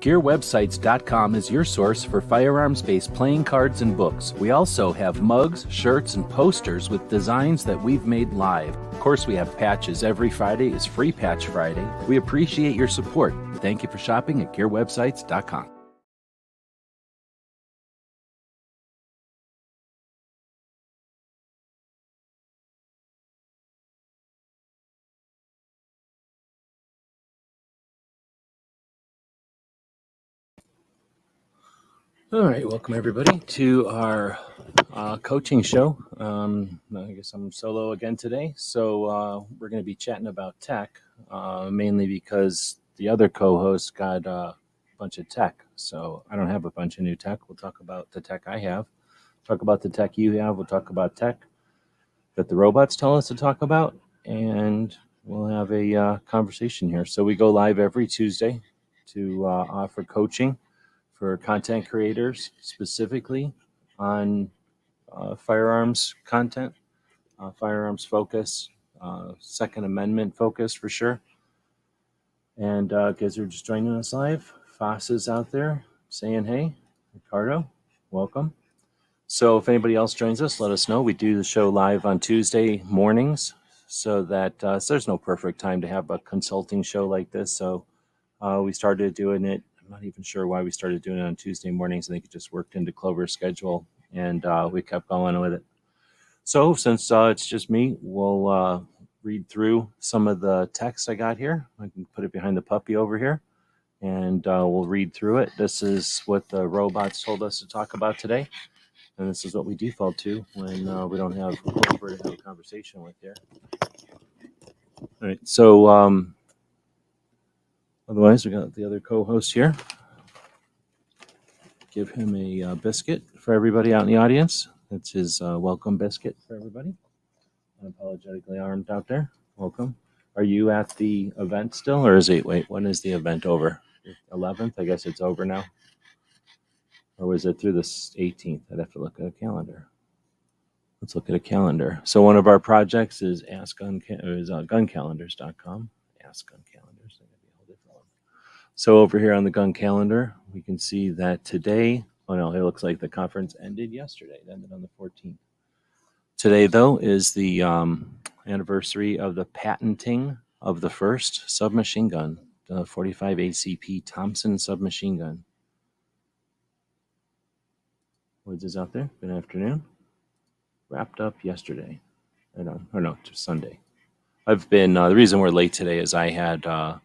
GearWebsites.com is your source for firearms-based playing cards and books. We also have mugs, shirts, and posters with designs that we've made live. Of course, we have patches. Every Friday is Free Patch Friday. We appreciate your support. Thank you for shopping at GearWebsites.com. All right, welcome everybody to our coaching show. I guess I'm solo again today, so we're going to be chatting about tech, mainly because the other co-host got a bunch of tech, so I don't have a bunch of new tech. We'll talk about the tech I have, talk about the tech you have, we'll talk about tech that the robots tell us to talk about, and we'll have a conversation here. So we go live every Tuesday to offer coaching for content creators, specifically on firearms content, firearms focus, Second Amendment focus for sure. And guys who are just joining us live, Foss is out there saying hey. Ricardo, welcome. So if anybody else joins us, let us know. We do the show live on Tuesday mornings, so that so there's no perfect time to have a consulting show like this. So we started doing it. I'm not even sure why we started doing it on Tuesday mornings. I think it just worked into Clover's schedule, and we kept going with it. So since it's just me, we'll read through some of the text I got here. I can put it behind the puppy over here, and we'll read through it. This is what the robots told us to talk about today, and this is what we default to when we don't have Clover to have a conversation with here. All right, so otherwise, we got the other co-host here. Give him a biscuit for everybody out in the audience. That's his welcome biscuit for everybody. Unapologetically armed out there. Welcome. Are you at the event still, or is it? Wait, when is the event over? 11th. I guess it's over now. Or was it through the 18th? I'd have to look at a calendar. Let's look at a calendar. So one of our projects is guncalendars.com. Ask Gun Calendars. So over here on the Gun Calendar, we can see that today, oh no, it looks like the conference ended yesterday. It ended on the 14th. Today, though, is the anniversary of the patenting of the first submachine gun, the 45 ACP Thompson submachine gun. Woods is out there. Good afternoon. Wrapped up yesterday. Just Sunday. I've been, the reason we're late today is I've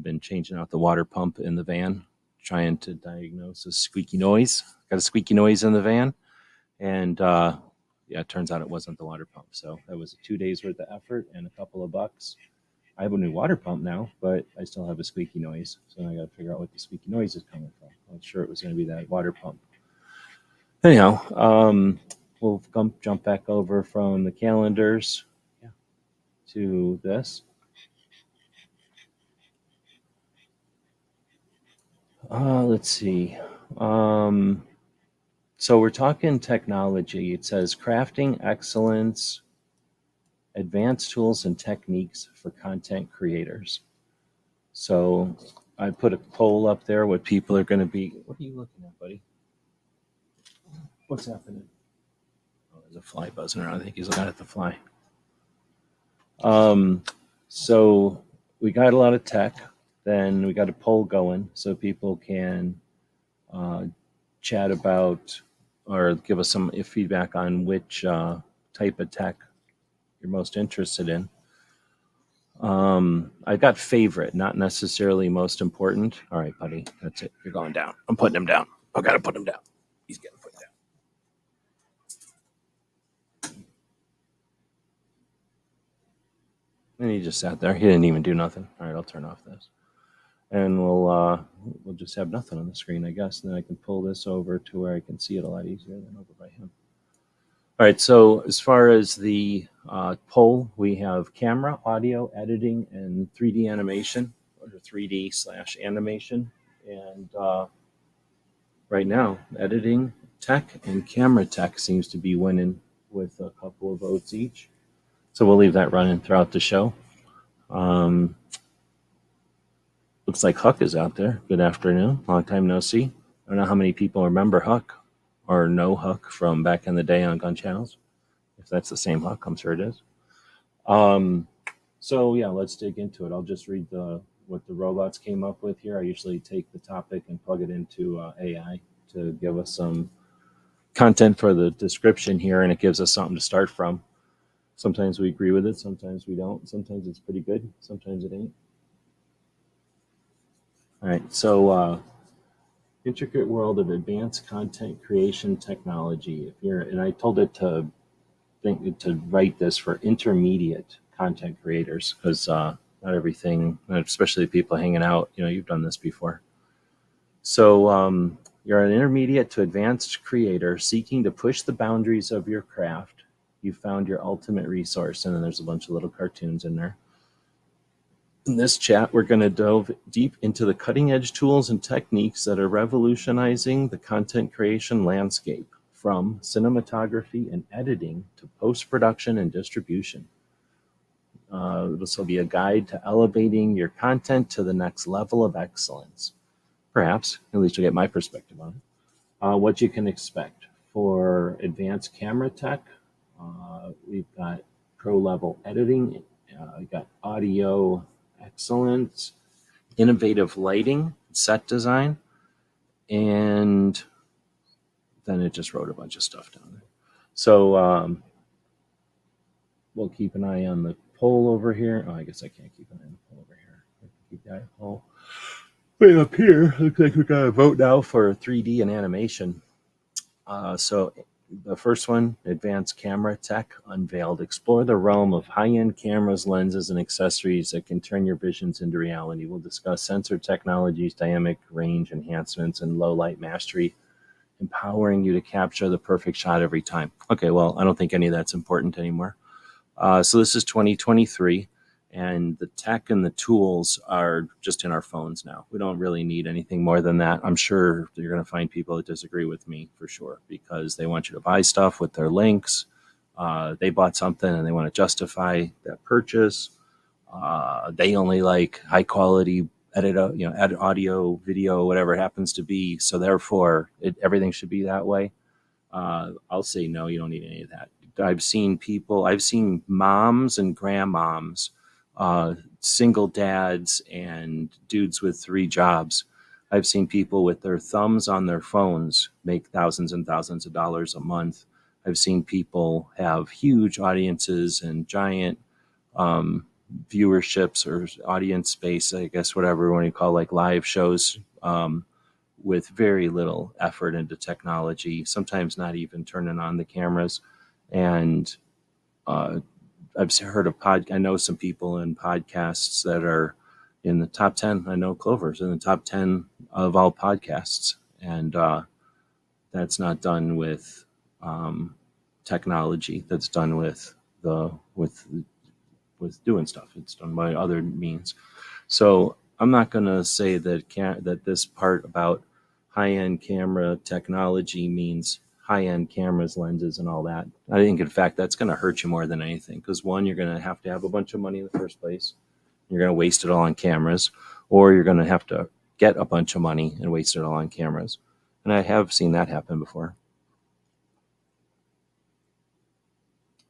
been changing out the water pump in the van, trying to diagnose a squeaky noise. Got a squeaky noise in the van, and it turns out it wasn't the water pump. So that was 2 days worth of effort and a couple of bucks. I have a new water pump now, but I still have a squeaky noise. So I got to figure out what the squeaky noise is coming from. I'm sure it was going to be that water pump. Anyhow, we'll jump back over from the calendars to this. Let's see. So we're talking technology. It says crafting excellence, advanced tools and techniques for content creators. So I put a poll up there what people are going to be. What are you looking at, buddy? What's happening? Oh, there's a fly buzzing around. I think he's looking at the fly. So we got a lot of tech. Then we got a poll going so people can chat about or give us some feedback on which type of tech you're most interested in. I got favorite, not necessarily most important. All right, buddy, that's it. You're going down. I'm putting him down. I got to put him down. He's getting put down. And he just sat there. He didn't even do nothing. All right, I'll turn off this. And we'll just have nothing on the screen, I guess. And then I can pull this over to where I can see it a lot easier than over by him. All right, so as far as the poll, we have camera, audio, editing, and 3D animation, or 3D/animation. And right now, editing tech and camera tech seems to be winning with a couple of votes each. So we'll leave that running throughout the show. Looks like Huck is out there. Good afternoon. Long time no see. I don't know how many people remember Huck or know Huck from back in the day on gun channels. If that's the same Huck, I'm sure it is. So yeah, let's dig into it. I'll just read what the robots came up with here. I usually take the topic and plug it into AI to give us some content for the description here, and it gives us something to start from. Sometimes we agree with it, sometimes we don't. Sometimes it's pretty good, sometimes it ain't. All right, so intricate world of advanced content creation technology. If you're, and I told it to write this for intermediate content creators because not everything, especially people hanging out, you've done this before. So you're an intermediate to advanced creator seeking to push the boundaries of your craft. You found your ultimate resource, and then there's a bunch of little cartoons in there. In this chat, we're going to delve deep into the cutting edge tools and techniques that are revolutionizing the content creation landscape, from cinematography and editing to post-production and distribution. This will be a guide to elevating your content to the next level of excellence. Perhaps, at least you'll get my perspective on it. What you can expect for advanced camera tech, we've got pro-level editing, we've got audio excellence, innovative lighting, set design, and then it just wrote a bunch of stuff down there. So we'll keep an eye on the poll over here. Oh, I guess I can't keep an eye on the poll over here. I can keep that poll way up here. Looks like we got a vote now for 3D and animation. So the first one, advanced camera tech unveiled. Explore the realm of high-end cameras, lenses, and accessories that can turn your visions into reality. We'll discuss sensor technologies, dynamic range enhancements, and low light mastery, empowering you to capture the perfect shot every time. Okay, well, I don't think any of that's important anymore. So this is 2023, and the tech and the tools are just in our phones now. We don't really need anything more than that. I'm sure you're going to find people that disagree with me for sure, because they want you to buy stuff with their links. They bought something and they want to justify that purchase. They only like high quality edit audio, video, whatever it happens to be. So therefore, everything should be that way. I'll say no, you don't need any of that. I've seen moms and grandmoms, single dads and dudes with 3 jobs. I've seen people with their thumbs on their phones make thousands and thousands of dollars a month. I've seen people have huge audiences and giant viewerships or audience space, I guess, whatever when you call like live shows, with very little effort into technology, sometimes not even turning on the cameras. And I've heard of I know some people in podcasts that are in the top 10. I know Clover's in the top 10 of all podcasts. And that's not done with technology. That's done with doing stuff. It's done by other means. So I'm not going to say that this part about high-end camera technology means high-end cameras, lenses, and all that. I think, in fact, that's going to hurt you more than anything, because one, you're going to have a bunch of money in the first place. You're going to waste it all on cameras, or you're going to have to get a bunch of money and waste it all on cameras. And I have seen that happen before.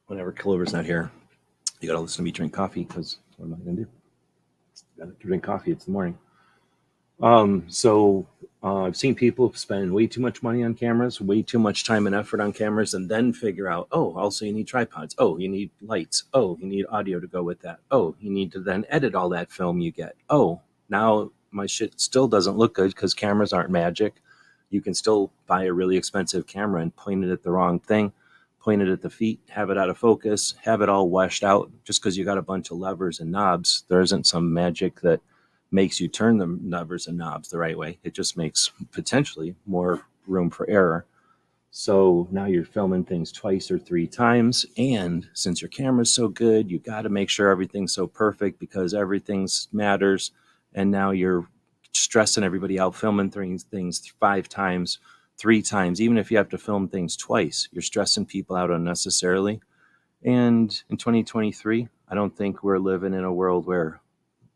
Whenever Clover's not here, you got to listen to me drink coffee, because what am I going to do? Got to drink coffee. It's the morning. So I've seen people spend way too much money on cameras, way too much time and effort on cameras, and then figure out, oh, also you need tripods. Oh, you need lights. Oh, you need audio to go with that. Oh, you need to then edit all that film you get. Oh, now my shit still doesn't look good because cameras aren't magic. You can still buy a really expensive camera and point it at the wrong thing, point it at the feet, have it out of focus, have it all washed out. Just because you got a bunch of levers and knobs, there isn't some magic that makes you turn the levers and knobs the right way. It just makes potentially more room for error. So now you're filming things 2 or 3 times. And since your camera's so good, you got to make sure everything's so perfect, because everything matters. And now you're stressing everybody out, filming things 5 times, 3 times. Even if you have to film things twice, you're stressing people out unnecessarily. And in 2023, I don't think we're living in a world where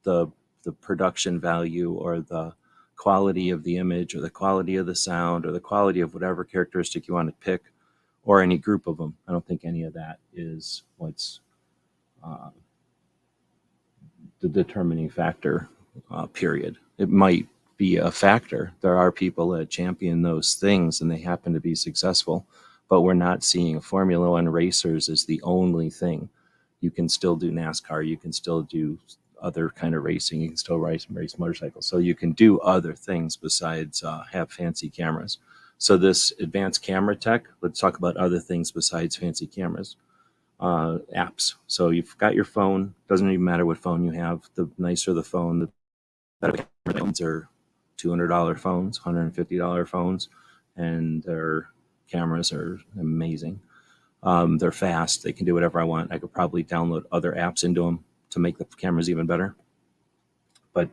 the the production value or the quality of the image or the quality of the sound or the quality of whatever characteristic you want to pick, or any group of them. I don't think any of that is what's uh, the determining factor, period. It might be a factor. There are people that champion those things and they happen to be successful, but we're not seeing Formula One racers as the only thing. You can still do NASCAR, you can still do other kind of racing, you can still race motorcycles. So you can do other things besides have fancy cameras. So this advanced camera tech, let's talk about other things besides fancy cameras. Apps. So you've got your phone. Doesn't even matter what phone you have. The nicer the phone, the better the camera. Phones are $200 phones, $150 phones, and their cameras are amazing. They're fast. They can do whatever I want. I could probably download other apps into them to make the cameras even better. But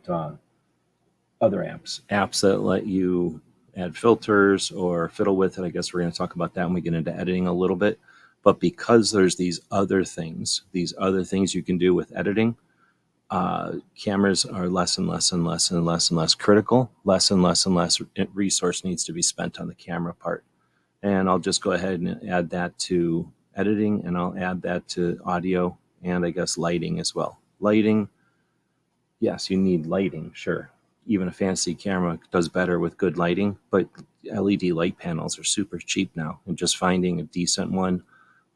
other apps that let you add filters or fiddle with it. I guess we're going to talk about that when we get into editing a little bit. But because there's these other things you can do with editing, cameras are less and less and less and less and less critical. Less and less and less resource needs to be spent on the camera part. And I'll just go ahead and add that to editing, and I'll add that to audio, and I guess lighting as well. Lighting, yes, you need lighting, sure. Even a fancy camera does better with good lighting, but LED light panels are super cheap now, and just finding a decent one,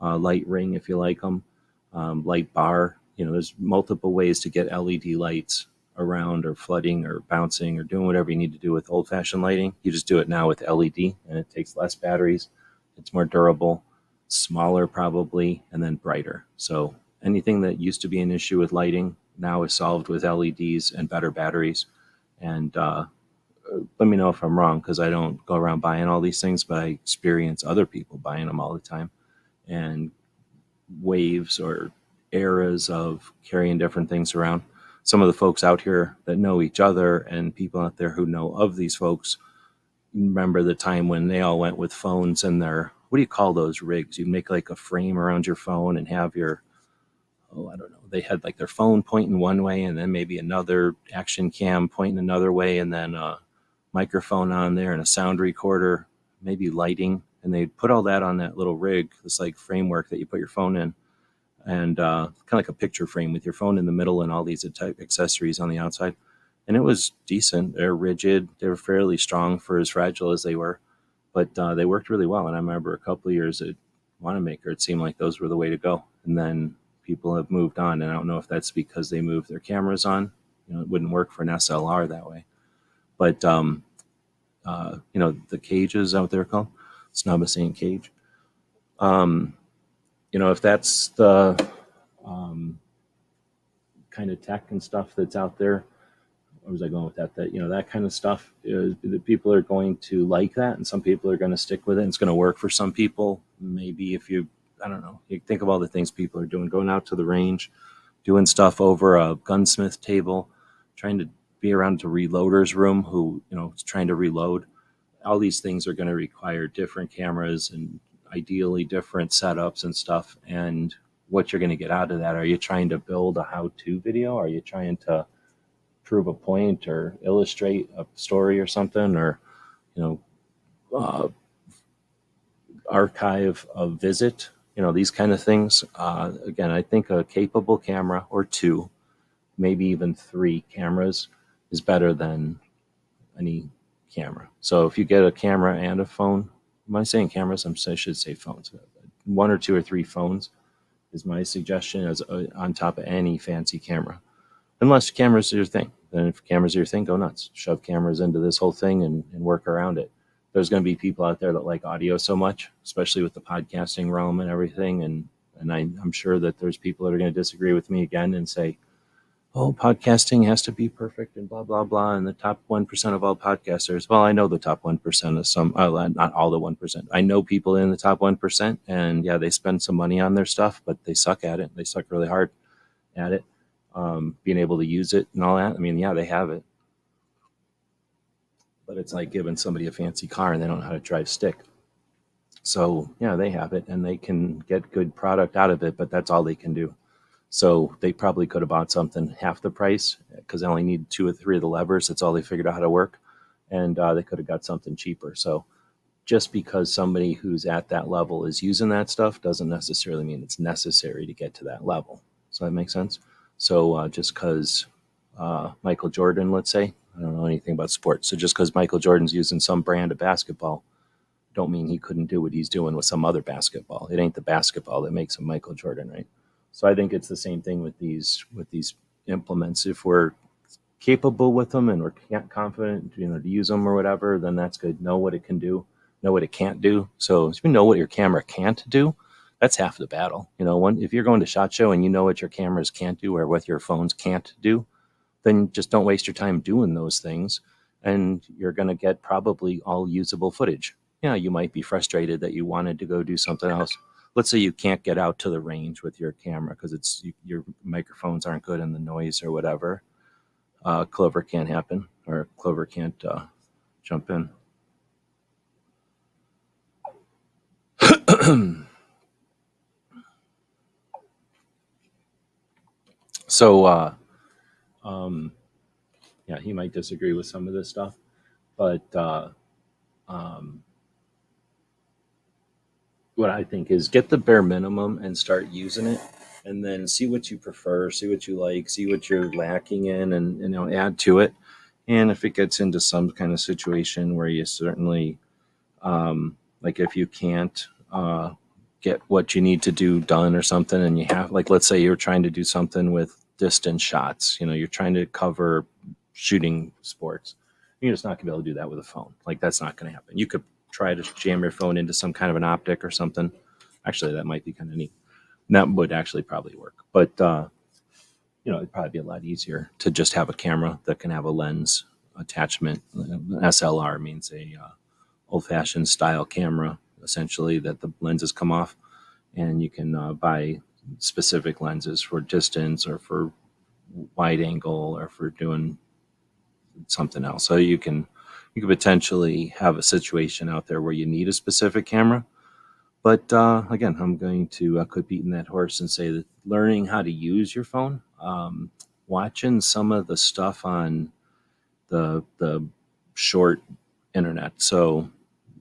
light ring if you like them, light bar. There's multiple ways to get LED lights around, or flooding or bouncing or doing whatever you need to do with old-fashioned lighting. You just do it now with LED, and it takes less batteries. It's more durable, smaller probably, and then brighter. So anything that used to be an issue with lighting now is solved with LEDs and better batteries. And let me know if I'm wrong, because I don't go around buying all these things, but I experience other people buying them all the time. And waves or eras of carrying different things around. Some of the folks out here that know each other and people out there who know of these folks remember the time when they all went with phones and their, what do you call those rigs? You make like a frame around your phone and have your, I don't know. They had like their phone pointing one way and then maybe another action cam pointing another way, and then a microphone on there and a sound recorder, maybe lighting. And they put all that on that little rig, this like framework that you put your phone in, and kind of like a picture frame with your phone in the middle and all these type accessories on the outside. And it was decent. They're rigid. They were fairly strong for as fragile as they were, but they worked really well. And I remember a couple of years at Wanamaker, it seemed like those were the way to go. And then people have moved on, and I don't know if that's because they moved their cameras on. It wouldn't work for an SLR that way. But the cages out there called Snobbassine cage. If that's the kind of tech and stuff that's out there, where was I going with that? That kind of stuff, the people are going to like that, and some people are going to stick with it, and it's going to work for some people. Maybe if I don't know, you think of all the things people are doing, going out to the range, doing stuff over a gunsmith table, trying to be around a reloader's room who, is trying to reload. All these things are going to require different cameras and ideally different setups and stuff. And what you're going to get out of that, are you trying to build a how-to video? Are you trying to prove a point or illustrate a story or something, or archive a visit, these kind of things. Again, I think a capable camera or two, maybe even three cameras is better than any camera. So if you get a camera and a phone, am I saying cameras? I should say phones. One or two or three phones is my suggestion, as on top of any fancy camera. Unless cameras are your thing. Then if cameras are your thing, go nuts. Shove cameras into this whole thing and work around it. There's going to be people out there that like audio so much, especially with the podcasting realm and everything. And I'm sure that there's people that are going to disagree with me again and say, oh, podcasting has to be perfect and blah, blah, blah. And the top 1% of all podcasters. Well, I know the top 1% of some, not all the 1%. I know people in the top 1%. And yeah, they spend some money on their stuff, but they suck at it. They suck really hard at it. Being able to use it and all that. I mean, yeah, they have it. But it's like giving somebody a fancy car and they don't know how to drive stick. So yeah, they have it and they can get good product out of it, but that's all they can do. So they probably could have bought something half the price because they only need 2 or 3 of the levers. That's all they figured out how to work. And they could have got something cheaper. So just because somebody who's at that level is using that stuff doesn't necessarily mean it's necessary to get to that level. So that makes sense. So just because Michael Jordan, let's say, I don't know anything about sports. So just because Michael Jordan's using some brand of basketball, don't mean he couldn't do what he's doing with some other basketball. It ain't the basketball that makes him Michael Jordan, right? So I think it's the same thing with these implements. If we're capable with them and we're confident, to use them or whatever, then that's good. Know what it can do, know what it can't do. So if you know what your camera can't do, that's half the battle. If you're going to SHOT Show and you know what your cameras can't do or what your phones can't do, then just don't waste your time doing those things, and you're going to get probably all usable footage. Yeah, you might be frustrated that you wanted to go do something else. Let's say you can't get out to the range with your camera because your microphones aren't good and the noise or whatever. Clover can't happen, or Clover can't jump in. So, yeah, he might disagree with some of this stuff, but um, what I think is get the bare minimum and start using it, and then see what you prefer, see what you like, see what you're lacking in, and add to it. And if it gets into some kind of situation where you certainly, like if you can't get what you need to do done or something, and you have, like, let's say you're trying to do something with distance shots, you're trying to cover shooting sports, you're just not gonna be able to do that with a phone. Like, that's not gonna happen. You could try to jam your phone into some kind of an optic or something. Actually, that might be kind of neat. That would actually probably work, but it'd probably be a lot easier to just have a camera that can have a lens attachment. SLR means a old-fashioned style camera, essentially, that the lenses come off, and you can buy specific lenses for distance or for wide angle or for doing something else. So you could potentially have a situation out there where you need a specific camera. But again, I'm going to quit beating that horse and say that learning how to use your phone, watching some of the stuff on the short internet. So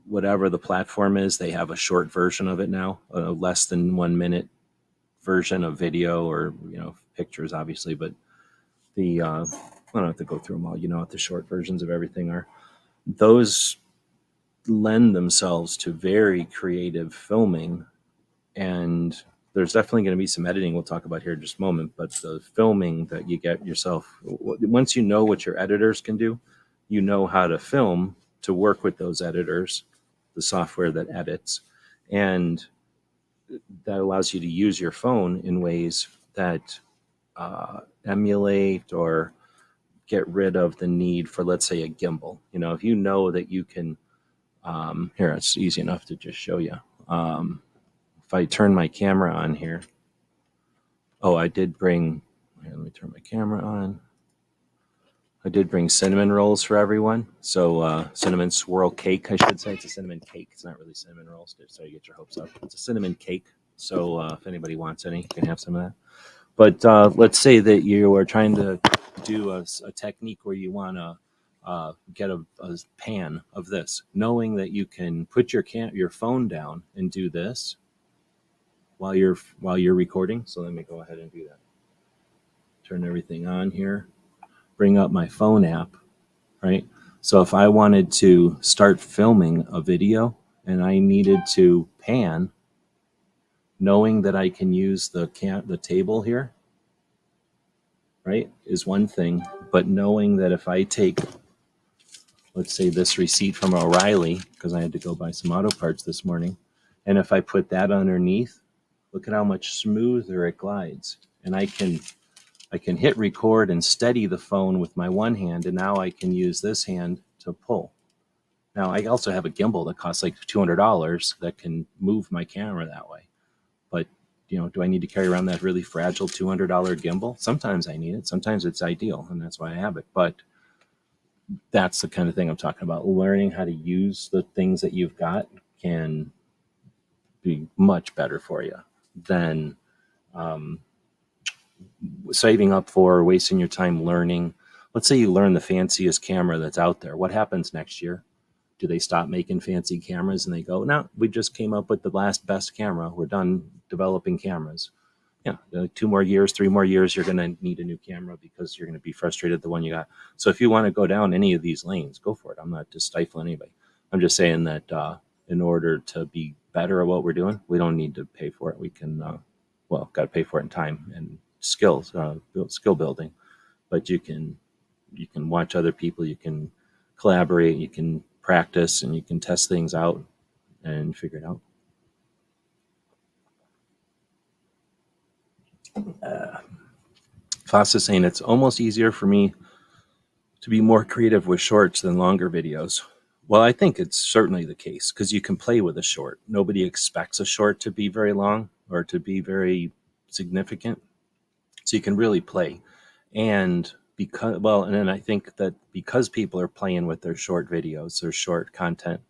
whatever the platform is, they have a short version of it now, a less than 1 minute version of video, or pictures, obviously. But I don't have to go through them all. You know what the short versions of everything are. Those lend themselves to very creative filming, and there's definitely going to be some editing we'll talk about here in just a moment. But the filming that you get yourself, once you know what your editors can do, you know how to film to work with those editors, the software that edits, and that allows you to use your phone in ways that emulate or get rid of the need for, let's say, a gimbal. If you know that you can, here, it's easy enough to just show you. If I turn my camera on here, I did bring, here, let me turn my camera on. I did bring cinnamon rolls for everyone. So cinnamon swirl cake, I should say. It's a cinnamon cake. It's not really cinnamon rolls, so you get your hopes up. It's a cinnamon cake. So if anybody wants any, you can have some of that. But let's say that you are trying to do a technique where you want to get a pan of this, knowing that you can put your phone down and do this while you're recording. So let me go ahead and do that. Turn everything on here. Bring up my phone app, right? So if I wanted to start filming a video and I needed to pan, knowing that I can use the table here, right, is one thing. But knowing that if I take, let's say, this receipt from O'Reilly, because I had to go buy some auto parts this morning, and if I put that underneath, look at how much smoother it glides. And I can hit record and steady the phone with my one hand, and now I can use this hand to pull. Now, I also have a gimbal that costs like $200 that can move my camera that way. But, do I need to carry around that really fragile $200 gimbal? Sometimes I need it. Sometimes it's ideal, and that's why I have it. But that's the kind of thing I'm talking about. Learning how to use the things that you've got can be much better for you than saving up for or wasting your time learning. Let's say you learn the fanciest camera that's out there. What happens next year? Do they stop making fancy cameras and they go, no, we just came up with the last best camera. We're done developing cameras. Yeah, 2 more years, 3 more years, you're going to need a new camera because you're going to be frustrated with the one you got. So if you want to go down any of these lanes, go for it. I'm not just stifling anybody. I'm just saying that in order to be better at what we're doing, we don't need to pay for it. We can, got to pay for it in time and skills, skill building. But you can watch other people, you can collaborate, you can practice, and you can test things out and figure it out. Foss is saying it's almost easier for me to be more creative with shorts than longer videos. Well, I think it's certainly the case because you can play with a short. Nobody expects a short to be very long or to be very significant. So you can really play. And and then I think that because people are playing with their short videos, their short content,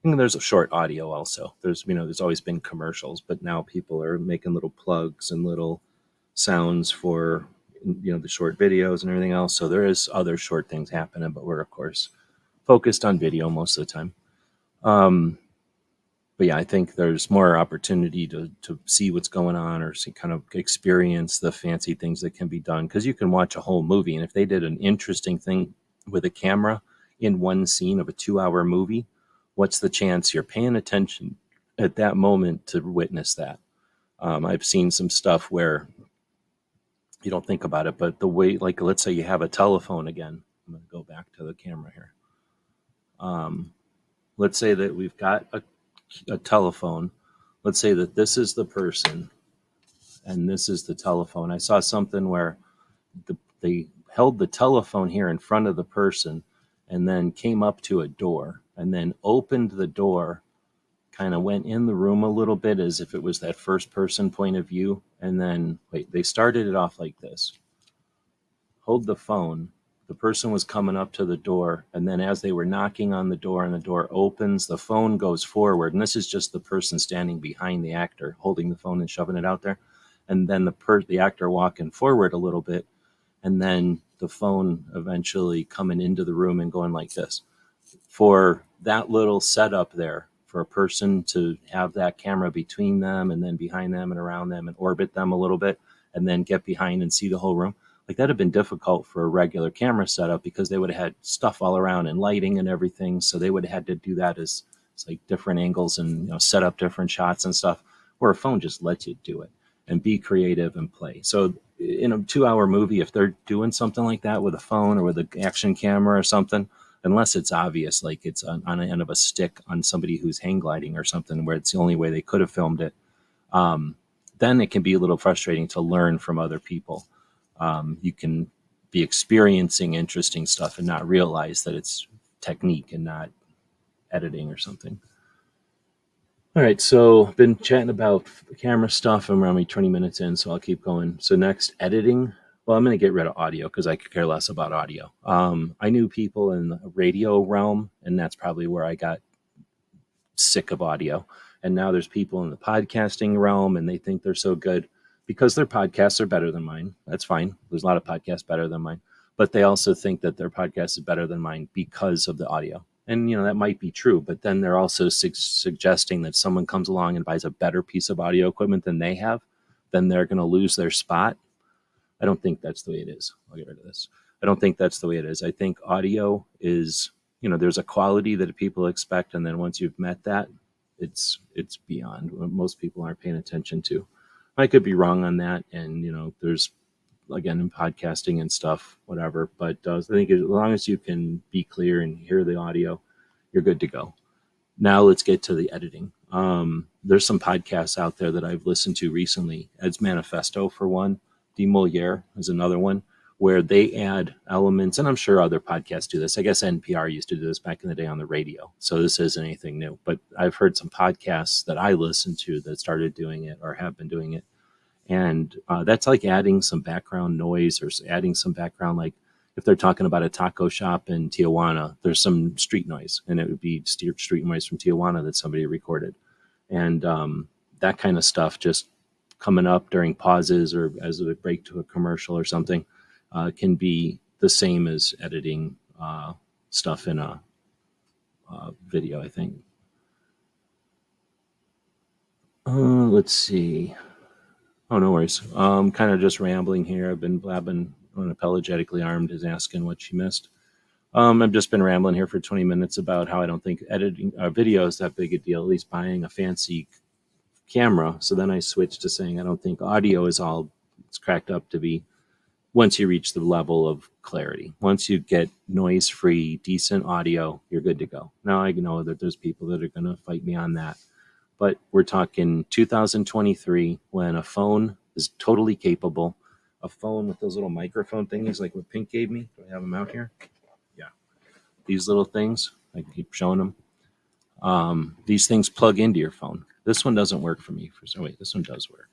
and there's a short audio also. There's always been commercials, but now people are making little plugs and little sounds for the short videos and everything else. So there is other short things happening, but we're of course focused on video most of the time. But yeah, I think there's more opportunity to see what's going on or kind of experience the fancy things that can be done, because you can watch a whole movie, and if they did an interesting thing with a camera in one scene of a 2-hour movie, what's the chance you're paying attention at that moment to witness that? I've seen some stuff where you don't think about it, but the way, like, let's say you have a telephone again. I'm going to go back to the camera here. Let's say that we've got a telephone. Let's say that this is the person and this is the telephone. I saw something where they held the telephone here in front of the person and then came up to a door and then opened the door, kind of went in the room a little bit as if it was that first person point of view. And then, they started it off like this. Hold the phone. The person was coming up to the door, and then as they were knocking on the door and the door opens, the phone goes forward. And this is just the person standing behind the actor, holding the phone and shoving it out there. And then the actor walking forward a little bit, and then the phone eventually coming into the room and going like this. For that little setup there, for a person to have that camera between them and then behind them and around them and orbit them a little bit and then get behind and see the whole room, like that'd have been difficult for a regular camera setup because they would have had stuff all around and lighting and everything. So they would have had to do that as like different angles and set up different shots and stuff, where a phone just lets you do it and be creative and play. So in a 2-hour movie, if they're doing something like that with a phone or with an action camera or something, unless it's obvious, like it's on the end of a stick on somebody who's hang gliding or something, where it's the only way they could have filmed it, then it can be a little frustrating to learn from other people. You can be experiencing interesting stuff and not realize that it's technique and not editing or something. All right, so been chatting about camera stuff. I'm around 20 minutes in, so I'll keep going. So next, editing. Well, I'm going to get rid of audio because I could care less about audio. I knew people in the radio realm, and that's probably where I got sick of audio. And now there's people in the podcasting realm, and they think they're so good because their podcasts are better than mine. That's fine. There's a lot of podcasts better than mine. But they also think that their podcast is better than mine because of the audio. And, that might be true. But then they're also suggesting that someone comes along and buys a better piece of audio equipment than they have, then they're going to lose their spot. I don't think that's the way it is. I'll get rid of this. I don't think that's the way it is. I think audio is, there's a quality that people expect. And then once you've met that, it's beyond what most people aren't paying attention to. I could be wrong on that. And, there's, again, in podcasting and stuff, whatever. But I think as long as you can be clear and hear the audio, you're good to go. Now let's get to the editing. There's some podcasts out there that I've listened to recently. Ed's Manifesto, for one. De Moliere is another one, where they add elements, and I'm sure other podcasts do this. I guess NPR used to do this back in the day on the radio, so this isn't anything new. But I've heard some podcasts that I listen to that started doing it or have been doing it, and that's like adding some background noise or adding some background, like if they're talking about a taco shop in Tijuana, there's some street noise, and it would be street noise from Tijuana that somebody recorded, and that kind of stuff just coming up during pauses or as a break to a commercial or something can be the same as editing stuff in a video, I think. Let's see. Oh, no worries. Kind of just rambling here. I've been blabbing. Unapologetically Armed is asking what she missed. I've just been rambling here for 20 minutes about how I don't think editing video is that big a deal, at least buying a fancy camera. So then I switched to saying I don't think audio is all it's cracked up to be once you reach the level of clarity. Once you get noise-free, decent audio, you're good to go. Now I know that there's people that are going to fight me on that. But we're talking 2023 when a phone is totally capable. A phone with those little microphone thingies like what Pink gave me. Do I have them out here? Yeah. These little things, I keep showing them. These things plug into your phone. This one doesn't work for me. Wait, this one does work.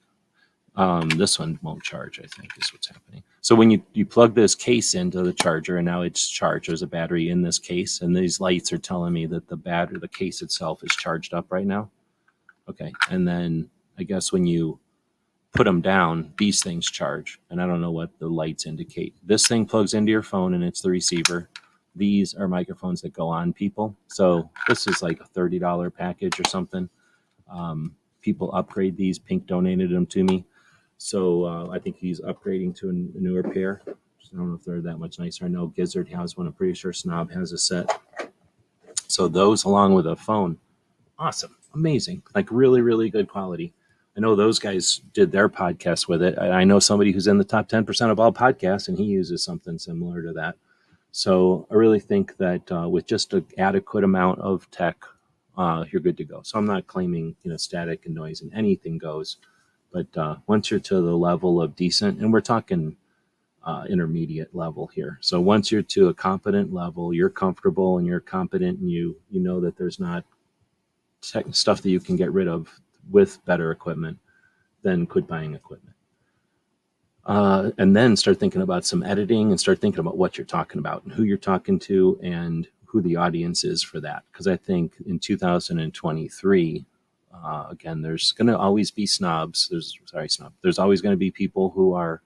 This one won't charge, I think, is what's happening. So when you plug this case into the charger, and now it's charged, there's a battery in this case, and these lights are telling me that the case itself is charged up right now. Okay, and then I guess when you put them down, these things charge, and I don't know what the lights indicate. This thing plugs into your phone, and it's the receiver. These are microphones that go on people. So this is like a $30 package or something. People upgrade these. Pink donated them to me. So I think he's upgrading to a newer pair. I don't know if they're that much nicer. I know Gizzard has one. I'm pretty sure Snob has a set. So those along with a phone, awesome, amazing, like really, really good quality. I know those guys did their podcast with it. I know somebody who's in the top 10% of all podcasts, and he uses something similar to that. So I really think that with just an adequate amount of tech, you're good to go. So I'm not claiming static and noise and anything goes, but once you're to the level of decent, and we're talking intermediate level here. So once you're to a competent level, you're comfortable and you're competent, and you know that there's not stuff that you can get rid of with better equipment, then quit buying equipment. And then start thinking about some editing and start thinking about what you're talking about and who you're talking to and who the audience is for that. Because I think in 2023, again, there's going to always be snobs. There's always going to be people who are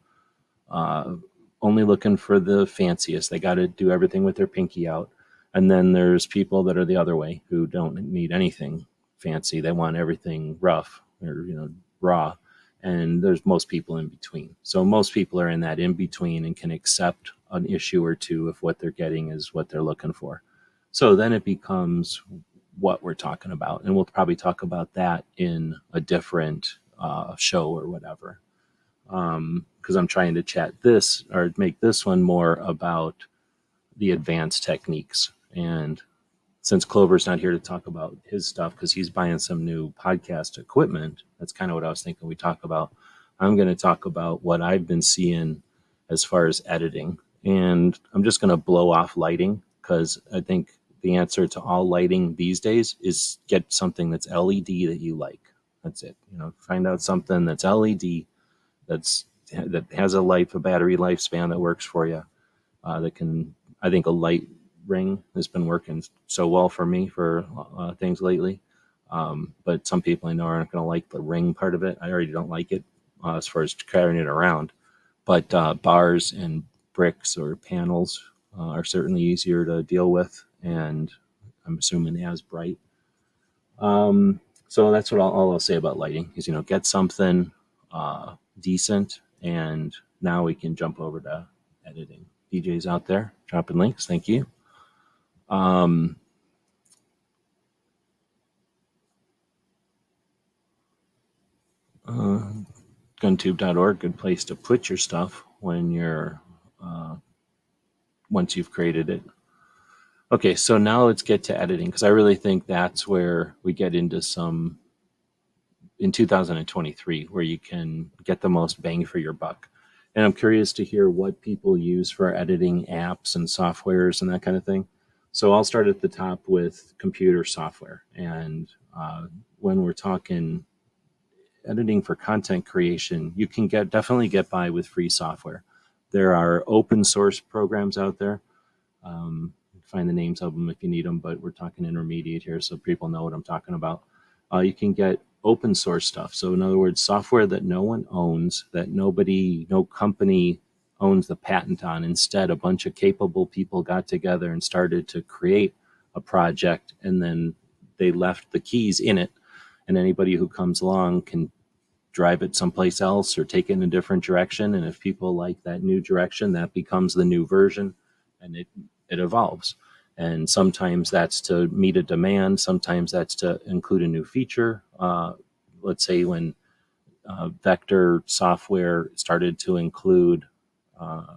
only looking for the fanciest. They got to do everything with their pinky out. And then there's people that are the other way who don't need anything fancy. They want everything rough or raw. And there's most people in between. So most people are in that in between and can accept an issue or two if what they're getting is what they're looking for. So then it becomes what we're talking about. And we'll probably talk about that in a different show or whatever. Because I'm trying to chat this or make this one more about the advanced techniques. And since Clover's not here to talk about his stuff because he's buying some new podcast equipment, that's kind of what I was thinking we talk about. I'm going to talk about what I've been seeing as far as editing. And I'm just going to blow off lighting because I think the answer to all lighting these days is get something that's LED that you like. That's it. Find out something that's LED, that has a battery lifespan that works for you. I think a light ring has been working so well for me for things lately. But some people I know aren't going to like the ring part of it. I already don't like it as far as carrying it around. But bars and bricks or panels are certainly easier to deal with, and I'm assuming as bright. So that's what all I'll say about lighting is, get something decent, and now we can jump over to editing. DJ's out there dropping links. Thank you. GunTube.org, good place to put your stuff when you're once you've created it. Okay, so now let's get to editing because I really think that's where we get into some in 2023 where you can get the most bang for your buck. And I'm curious to hear what people use for editing apps and softwares and that kind of thing. So I'll start at the top with computer software. And when we're talking editing for content creation, you can definitely get by with free software. There are open source programs out there. Find the names of them if you need them, but we're talking intermediate here so people know what I'm talking about. You can get open source stuff. So in other words, software that no one owns, that no company owns the patent on. Instead, a bunch of capable people got together and started to create a project, and then they left the keys in it, and anybody who comes along can drive it someplace else or take it in a different direction. And if people like that new direction, that becomes the new version, and it evolves. And sometimes that's to meet a demand. Sometimes that's to include a new feature. Let's say when vector software started to include uh,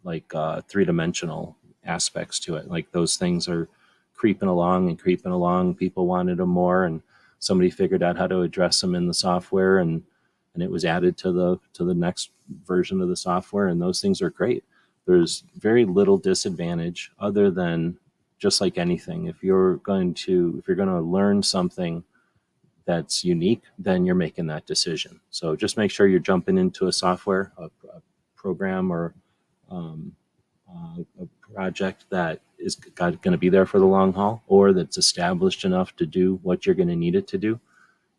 like three-dimensional aspects to it. Like those things are creeping along and creeping along. People wanted them more, and somebody figured out how to address them in the software, and it was added to the next version of the software. And those things are great. There's very little disadvantage other than, just like anything, if you're going to learn something that's unique, then you're making that decision. So just make sure you're jumping into a software, a program, or um, a project that is going to be there for the long haul, or that's established enough to do what you're going to need it to do.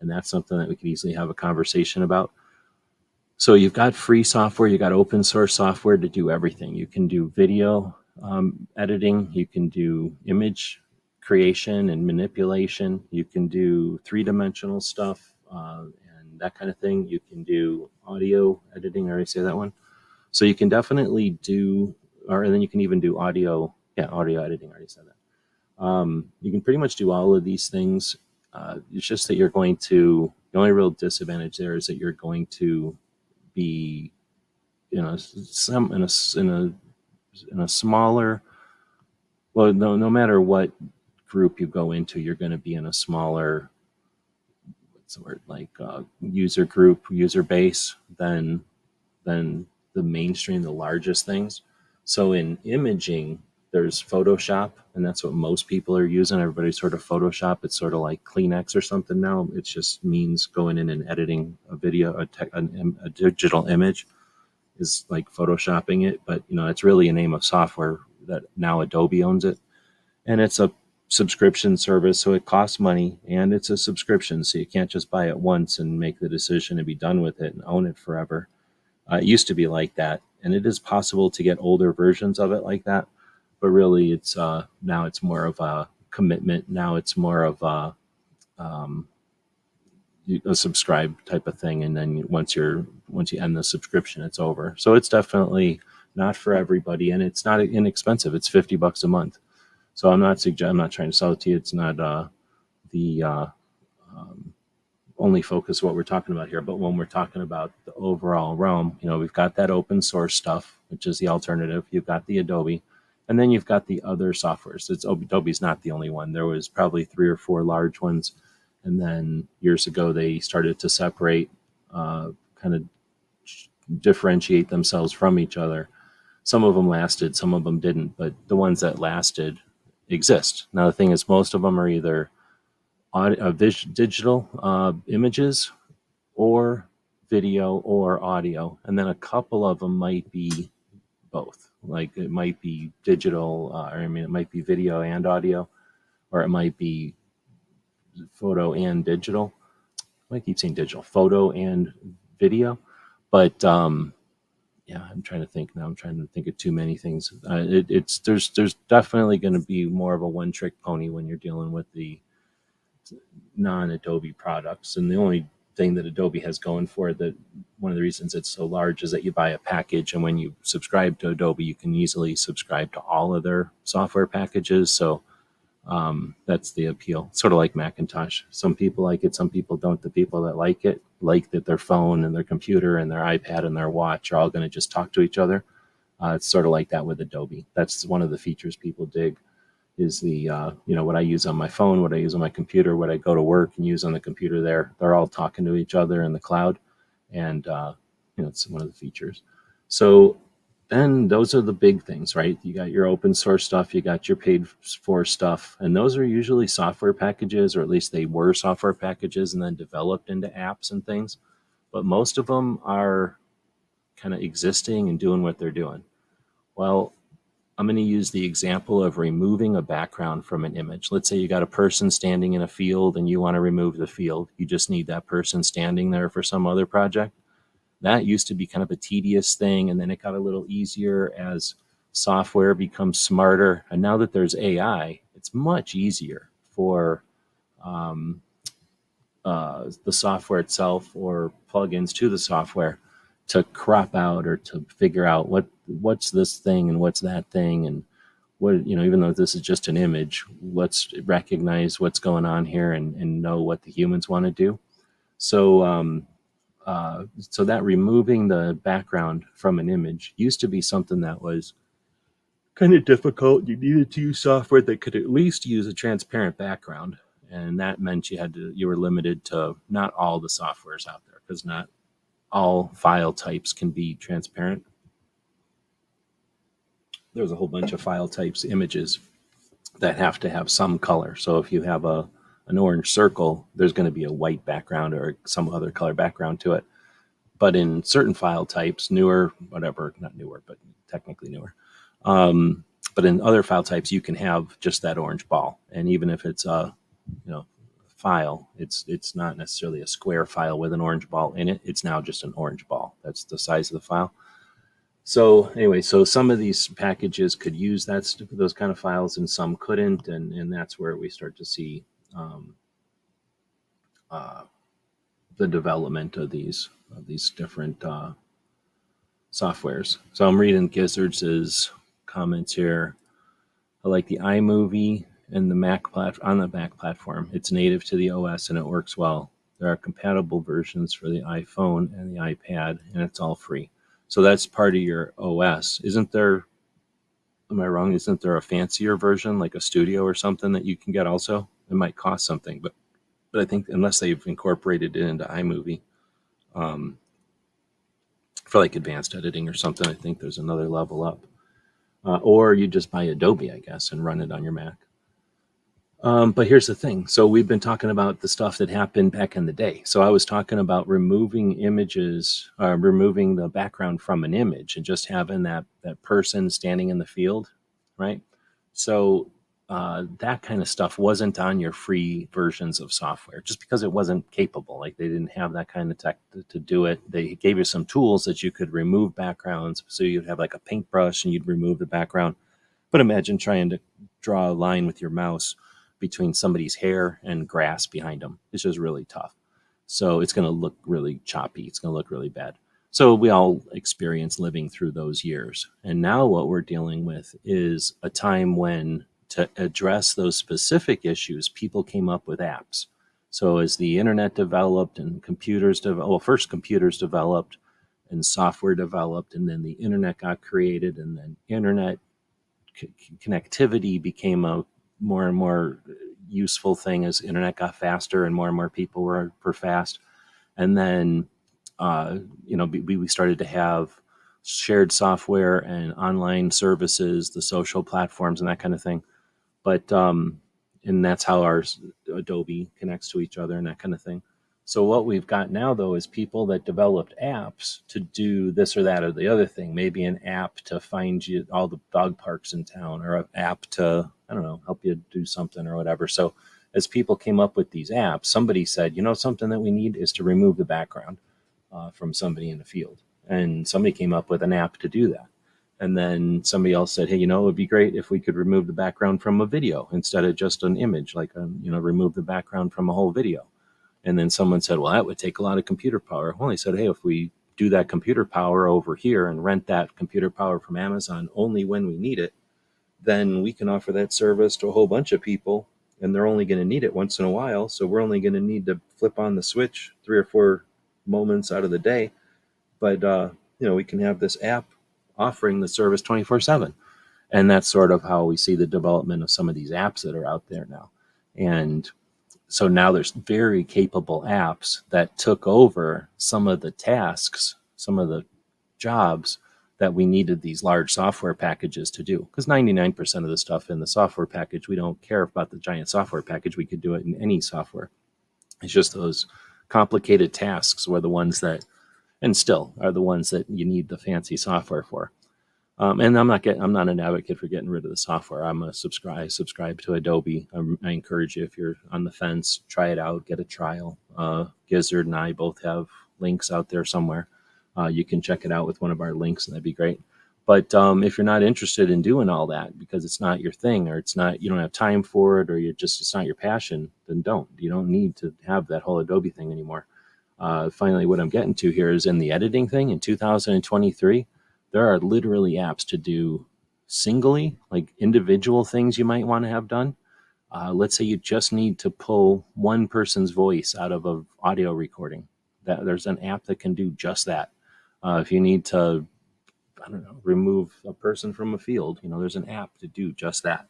And that's something that we could easily have a conversation about. So you've got free software, you got open source software to do everything. You can do video editing, you can do image creation and manipulation, you can do three-dimensional stuff and that kind of thing. You can do audio editing. I already say that one. So you can definitely do, or and then you can even do audio. Yeah, audio editing. I already said that. You can pretty much do all of these things. It's just that the only real disadvantage there is that you're going to be, in a smaller. Well, no matter what group you go into, you're going to be in a smaller, what's the word, like user group, user base than the mainstream, the largest things. So in imaging, there's Photoshop, and that's what most people are using. Everybody's sort of Photoshop. It's sort of like Kleenex or something now. It just means going in and editing a video, a digital image is like photoshopping it. But it's really a name of software that now Adobe owns it, and it's a subscription service, so it costs money, and it's a subscription, so you can't just buy it once and make the decision and be done with it and own it forever. It used to be like that, and it is possible to get older versions of it like that, but really, it's now it's more of a commitment. Now it's more of um, a subscribe type of thing, and then once you end the subscription, it's over. So it's definitely not for everybody, and it's not inexpensive. It's $50 a month. So I'm not trying to sell it to you. It's not the um, only focus what we're talking about here. But when we're talking about the overall realm, we've got that open source stuff, which is the alternative. You've got the Adobe, and then you've got the other softwares. Adobe's not the only one. There was probably 3 or 4 large ones, and then years ago they started to separate, kind of differentiate themselves from each other. Some of them lasted, some of them didn't, but the ones that lasted exist. Now the thing is, most of them are either digital images or video or audio, and then a couple of them might be both. Like it might be digital, it might be video and audio, or it might be photo and digital. I keep saying digital, photo and video, but yeah, I'm trying to think now. I'm trying to think of too many things. There's definitely going to be more of a one-trick pony when you're dealing with the non-Adobe products. And the only thing that Adobe has going for it, that one of the reasons it's so large, is that you buy a package, and when you subscribe to Adobe, you can easily subscribe to all of their software packages. So that's the appeal. Sort of like Macintosh. Some people like it, some people don't. The people that like that their phone and their computer and their iPad and their watch are all going to just talk to each other. It's sort of like that with Adobe. That's one of the features people dig, is the what I use on my phone, what I use on my computer, what I go to work and use on the computer there. They're all talking to each other in the cloud, and it's one of the features. So then those are the big things, right? You got your open source stuff, you got your paid for stuff, and those are usually software packages, or at least they were software packages and then developed into apps and things. But most of them are kind of existing and doing what they're doing. Well, I'm going to use the example of removing a background from an image. Let's say you got a person standing in a field and you want to remove the field. You just need that person standing there for some other project. That used to be kind of a tedious thing, and then it got a little easier as software becomes smarter. And now that there's AI, it's much easier for the software itself or plugins to the software to crop out or to figure out what's this thing and what's that thing, and what, even though this is just an image, let's recognize what's going on here and know what the humans want to do. So that removing the background from an image used to be something that was kind of difficult. You needed to use software that could at least use a transparent background, and that meant you were limited to not all the softwares out there, because not all file types can be transparent. There's a whole bunch of file types, images, that have to have some color. So if you have an orange circle, there's going to be a white background or some other color background to it. But in certain file types, newer, whatever, not newer, but technically newer, but in other file types, you can have just that orange ball. And even if it's a file, it's not necessarily a square file with an orange ball in it. It's now just an orange ball. That's the size of the file. So anyway, so some of these packages could use those kind of files, and some couldn't, and that's where we start to see the development of these different softwares. So I'm reading Gizzards' comments here. I like the iMovie and the on the Mac platform. It's native to the OS and it works well. There are compatible versions for the iPhone and the iPad, and it's all free. So that's part of your OS. Isn't there, am I wrong? Isn't there a fancier version, like a Studio or something, that you can get also? It might cost something, but I think unless they've incorporated it into iMovie, for like advanced editing or something, I think there's another level up. Or you just buy Adobe, I guess, and run it on your Mac. But here's the thing. So we've been talking about the stuff that happened back in the day. So I was talking about removing images, removing the background from an image and just having that person standing in the field, right? So that kind of stuff wasn't on your free versions of software just because it wasn't capable. Like they didn't have that kind of tech to do it. They gave you some tools that you could remove backgrounds. So you'd have like a paintbrush and you'd remove the background. But imagine trying to draw a line with your mouse between somebody's hair and grass behind them. It's just really tough. So it's going to look really choppy. It's going to look really bad. So we all experience living through those years. And now what we're dealing with is a time when, to address those specific issues, people came up with apps. So as the internet developed and first computers developed and software developed, and then the internet got created, and then internet connectivity became a more and more useful thing as internet got faster and more people were fast. And then, we started to have shared software and online services, the social platforms and that kind of thing. But, and that's how our Adobe connects to each other and that kind of thing. So what we've got now, though, is people that developed apps to do this or that or the other thing. Maybe an app to find you all the dog parks in town, or an app to, I don't know, help you do something or whatever. So as people came up with these apps, somebody said, something that we need is to remove the background from somebody in the field. And somebody came up with an app to do that. And then somebody else said, hey, it would be great if we could remove the background from a video instead of just an image, like, remove the background from a whole video. And then someone said, well, that would take a lot of computer power. Well, they said, hey, if we do that computer power over here and rent that computer power from Amazon only when we need it, then we can offer that service to a whole bunch of people, and they're only going to need it once in a while. So we're only going to need to flip on the switch 3 or 4 moments out of the day. But, we can have this app offering the service 24/7. And that's sort of how we see the development of some of these apps that are out there now. And so now there's very capable apps that took over some of the tasks, some of the jobs that we needed these large software packages to do. Because 99% of the stuff in the software package, we don't care about the giant software package. We could do it in any software. It's just those complicated tasks were the ones that, and still are the ones that you need the fancy software for. And I'm not an advocate for getting rid of the software. I subscribe to Adobe. I encourage you, if you're on the fence, try it out, get a trial. Gizzard and I both have links out there somewhere. You can check it out with one of our links, and that'd be great. But if you're not interested in doing all that because it's not your thing, or you don't have time for it, or it's not your passion, then don't. You don't need to have that whole Adobe thing anymore. Finally, what I'm getting to here is in the editing thing in 2023, there are literally apps to do singly, like individual things you might want to have done. Let's say you just need to pull one person's voice out of an audio recording. There's an app that can do just that. If you need to, I don't know, remove a person from a field, there's an app to do just that.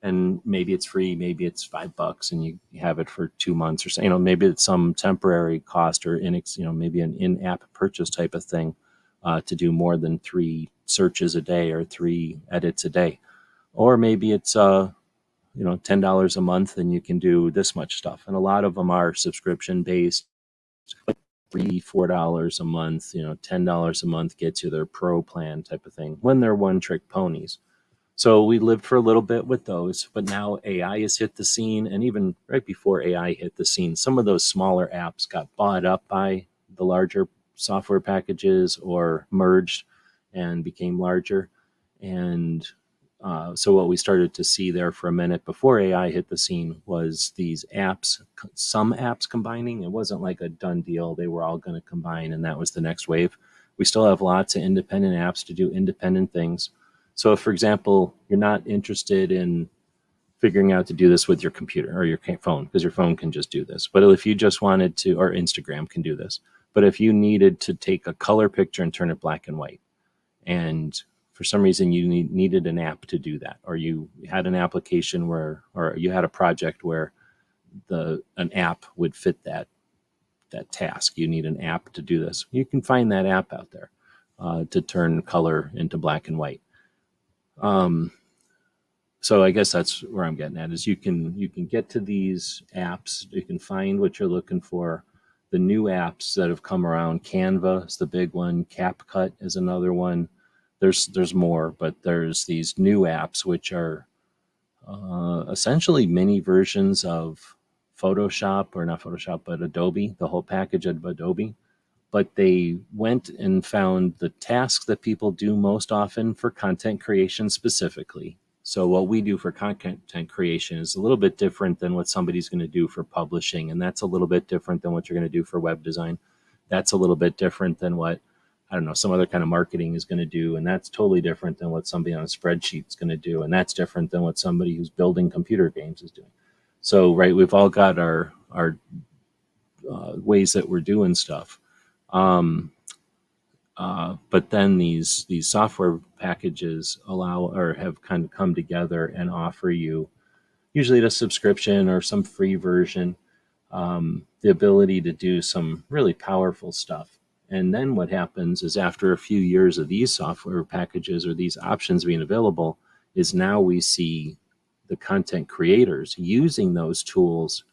And maybe it's free, maybe it's $5 and you have it for 2 months or so, maybe it's some temporary cost or maybe an in-app purchase type of thing to do more than 3 searches a day or 3 edits a day. Or maybe it's $10 a month and you can do this much stuff. And a lot of them are subscription based, $3-4 a month, $10 a month gets you their pro plan type of thing when they're one trick ponies. So we lived for a little bit with those, but now AI has hit the scene. And even right before AI hit the scene, some of those smaller apps got bought up by the larger software packages or merged and became larger. And so what we started to see there for a minute before AI hit the scene was these apps, some apps combining. It wasn't like a done deal. They were all going to combine, and that was the next wave. We still have lots of independent apps to do independent things. So if, for example, you're not interested in figuring out to do this with your computer or your phone, because your phone can just do this. But if you just wanted to, or Instagram can do this, but if you needed to take a color picture and turn it black and white, and for some reason you needed an app to do that, or you had an application or you had a project where an app would fit that task, you need an app to do this. You can find that app out there to turn color into black and white. So I guess that's where I'm getting at, is you can get to these apps, you can find what you're looking for. The new apps that have come around, Canva is the big one, CapCut is another one. There's more, but there's these new apps which are essentially mini versions of Photoshop, or not Photoshop, but Adobe, the whole package of Adobe. But they went and found the tasks that people do most often for content creation specifically. So what we do for content creation is a little bit different than what somebody's going to do for publishing. And that's a little bit different than what you're going to do for web design. That's a little bit different than what, I don't know, some other kind of marketing is going to do. And that's totally different than what somebody on a spreadsheet is going to do. And that's different than what somebody who's building computer games is doing. So, right, we've all got our ways that we're doing stuff. But then these software packages allow, or have kind of come together and offer you, usually a subscription or some free version, the ability to do some really powerful stuff. And then what happens is, after a few years of these software packages or these options being available, is now we see the content creators using those tools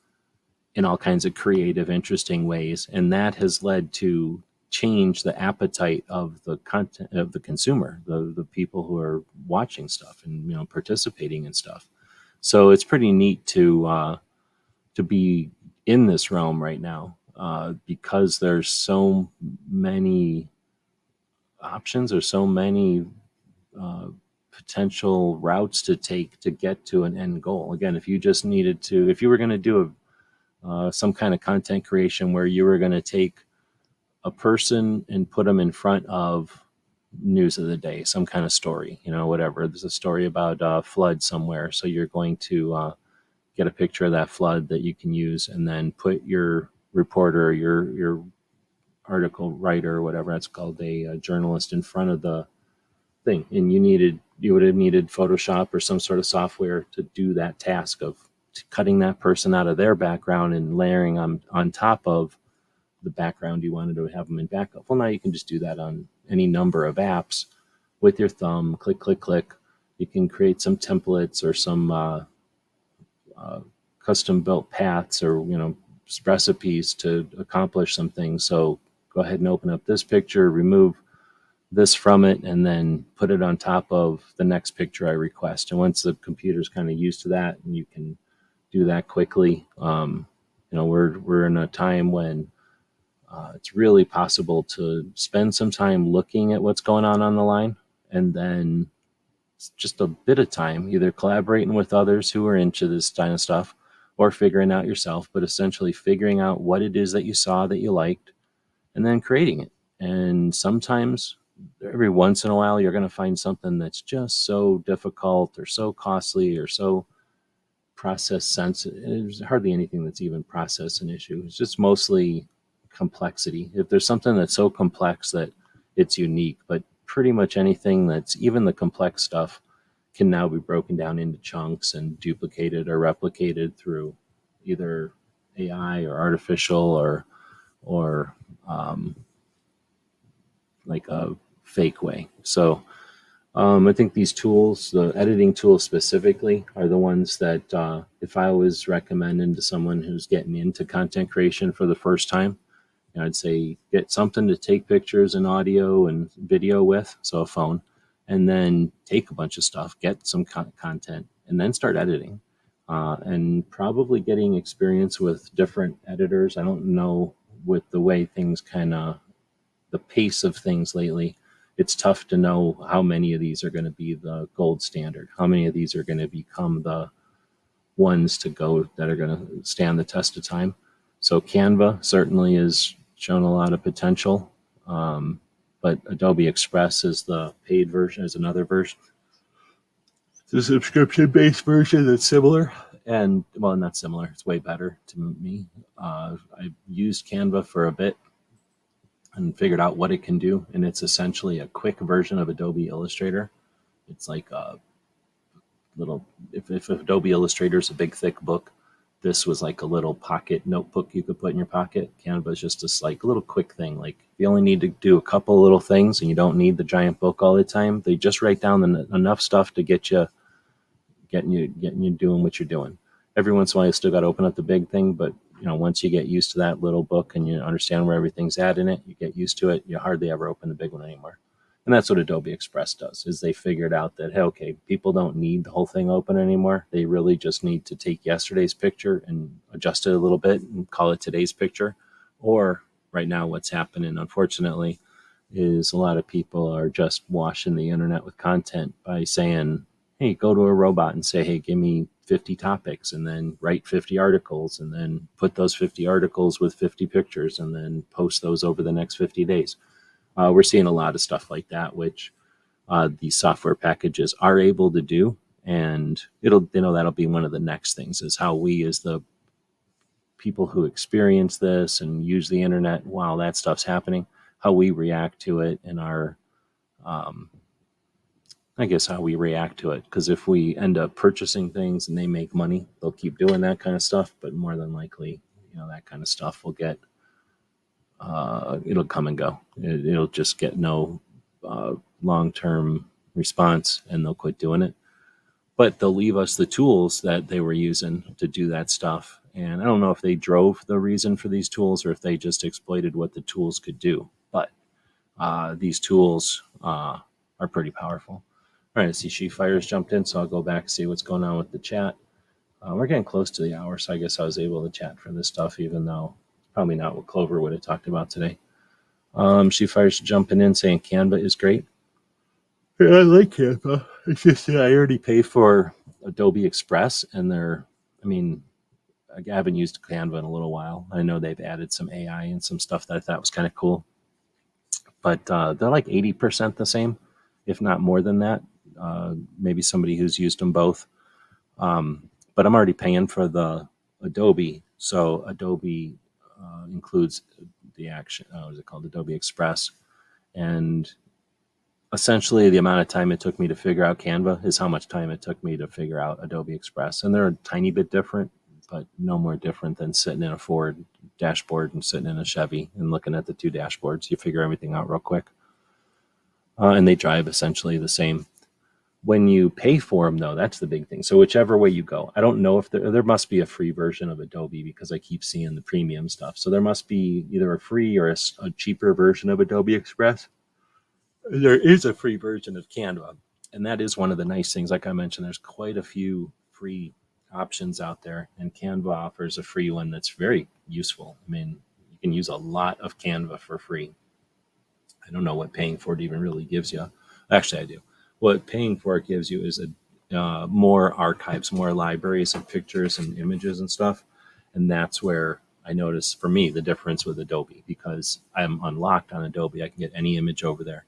in all kinds of creative, interesting ways. And that has led to change the appetite of the content of the consumer, the people who are watching stuff and participating in stuff. So it's pretty neat to be in this realm right now, because there's so many options, or so many potential routes to take to get to an end goal. Again, if you were going to do some kind of content creation where you were going to take a person and put them in front of news of the day, some kind of story, whatever. There's a story about a flood somewhere. So you're going to get a picture of that flood that you can use, and then put your reporter, your article writer, or whatever that's called, a journalist, in front of the thing. And you would have needed Photoshop or some sort of software to do that task of cutting that person out of their background and layering on top of the background you wanted to have them in backup. Well, now you can just do that on any number of apps with your thumb. Click, click, click. You can create some templates or some custom built paths, or recipes to accomplish some things. So go ahead and open up this picture, remove this from it and then put it on top of the next picture I request. And once the computer's kind of used to that, and you can do that quickly, we're in a time when it's really possible to spend some time looking at what's going on the line, and then just a bit of time either collaborating with others who are into this kind of stuff or figuring out yourself, but essentially figuring out what it is that you saw that you liked and then creating it. And sometimes, every once in a while, you're going to find something that's just so difficult or so costly or so process sensitive. There's hardly anything that's even process an issue. It's just mostly complexity. If there's something that's so complex that it's unique, but pretty much anything that's even the complex stuff can now be broken down into chunks and duplicated or replicated through either AI or artificial or like a fake way. So I think these tools, the editing tools specifically, are the ones that if I was recommending to someone who's getting into content creation for the first time, I'd say get something to take pictures and audio and video with, so a phone, and then take a bunch of stuff, get some content, and then start editing. And probably getting experience with different editors. I don't know, with the way things the pace of things lately, it's tough to know how many of these are going to be the gold standard, how many of these are going to become the ones to go that are going to stand the test of time. So Canva certainly has shown a lot of potential, but Adobe Express is the paid version, is another version. It's a subscription-based version that's similar, and well, not similar. It's way better to me. I used Canva for a bit and figured out what it can do, and it's essentially a quick version of Adobe Illustrator. It's like a little, if Adobe Illustrator is a big thick book, this was like a little pocket notebook you could put in your pocket. Canva is just this like little quick thing. Like if you only need to do a couple little things and you don't need the giant book all the time, they just write down enough stuff to get you getting you doing what you're doing. Every once in a while, you still got to open up the big thing, but once you get used to that little book and you understand where everything's at in it, you get used to it. You hardly ever open the big one anymore. And that's what Adobe Express does, is they figured out that, hey, okay, people don't need the whole thing open anymore. They really just need to take yesterday's picture and adjust it a little bit and call it today's picture. Or right now, what's happening, unfortunately, is a lot of people are just washing the internet with content by saying, hey, go to a robot and say, hey, give me 50 topics, and then write 50 articles, and then put those 50 articles with 50 pictures, and then post those over the next 50 days. We're seeing a lot of stuff like that, which these software packages are able to do. And that'll be one of the next things, is how we, as the people who experience this and use the internet while that stuff's happening, how we react to it and how we react to it. Because if we end up purchasing things and they make money, they'll keep doing that kind of stuff. But more than likely, that kind of stuff will get, it'll come and go. It'll just get no long-term response, and they'll quit doing it. But they'll leave us the tools that they were using to do that stuff. And I don't know if they drove the reason for these tools or if they just exploited what the tools could do. But these tools are pretty powerful. All right, I see Shefire's jumped in, so I'll go back and see what's going on with the chat. We're getting close to the hour, so I guess I was able to chat for this stuff, even though it's probably not what Clover would have talked about today. Shefire's jumping in saying Canva is great. Yeah, I like Canva. It's just that I already pay for Adobe Express, and I haven't used Canva in a little while. I know they've added some AI and some stuff that I thought was kind of cool. But they're like 80% the same, if not more than that. Maybe somebody who's used them both. But I'm already paying for the Adobe. So Adobe includes the what is it called? Adobe Express. And essentially the amount of time it took me to figure out Canva is how much time it took me to figure out Adobe Express. And they're a tiny bit different, but no more different than sitting in a Ford dashboard and sitting in a Chevy and looking at the two dashboards. You figure everything out real quick. And they drive essentially the same. When you pay for them, though, that's the big thing. So whichever way you go, I don't know if there must be a free version of Adobe, because I keep seeing the premium stuff. So there must be either a free or a cheaper version of Adobe Express. there is a free version of Canva, and that is one of the nice things. Like I mentioned, there's quite a few free options out there, and Canva offers a free one that's very useful. I mean, you can use a lot of Canva for free. I don't know what paying for it even really gives you. Actually, I do. What paying for it gives you is more archives, more libraries of pictures and images and stuff. And that's where I notice for me the difference with Adobe, because I'm unlocked on Adobe. I can get any image over there.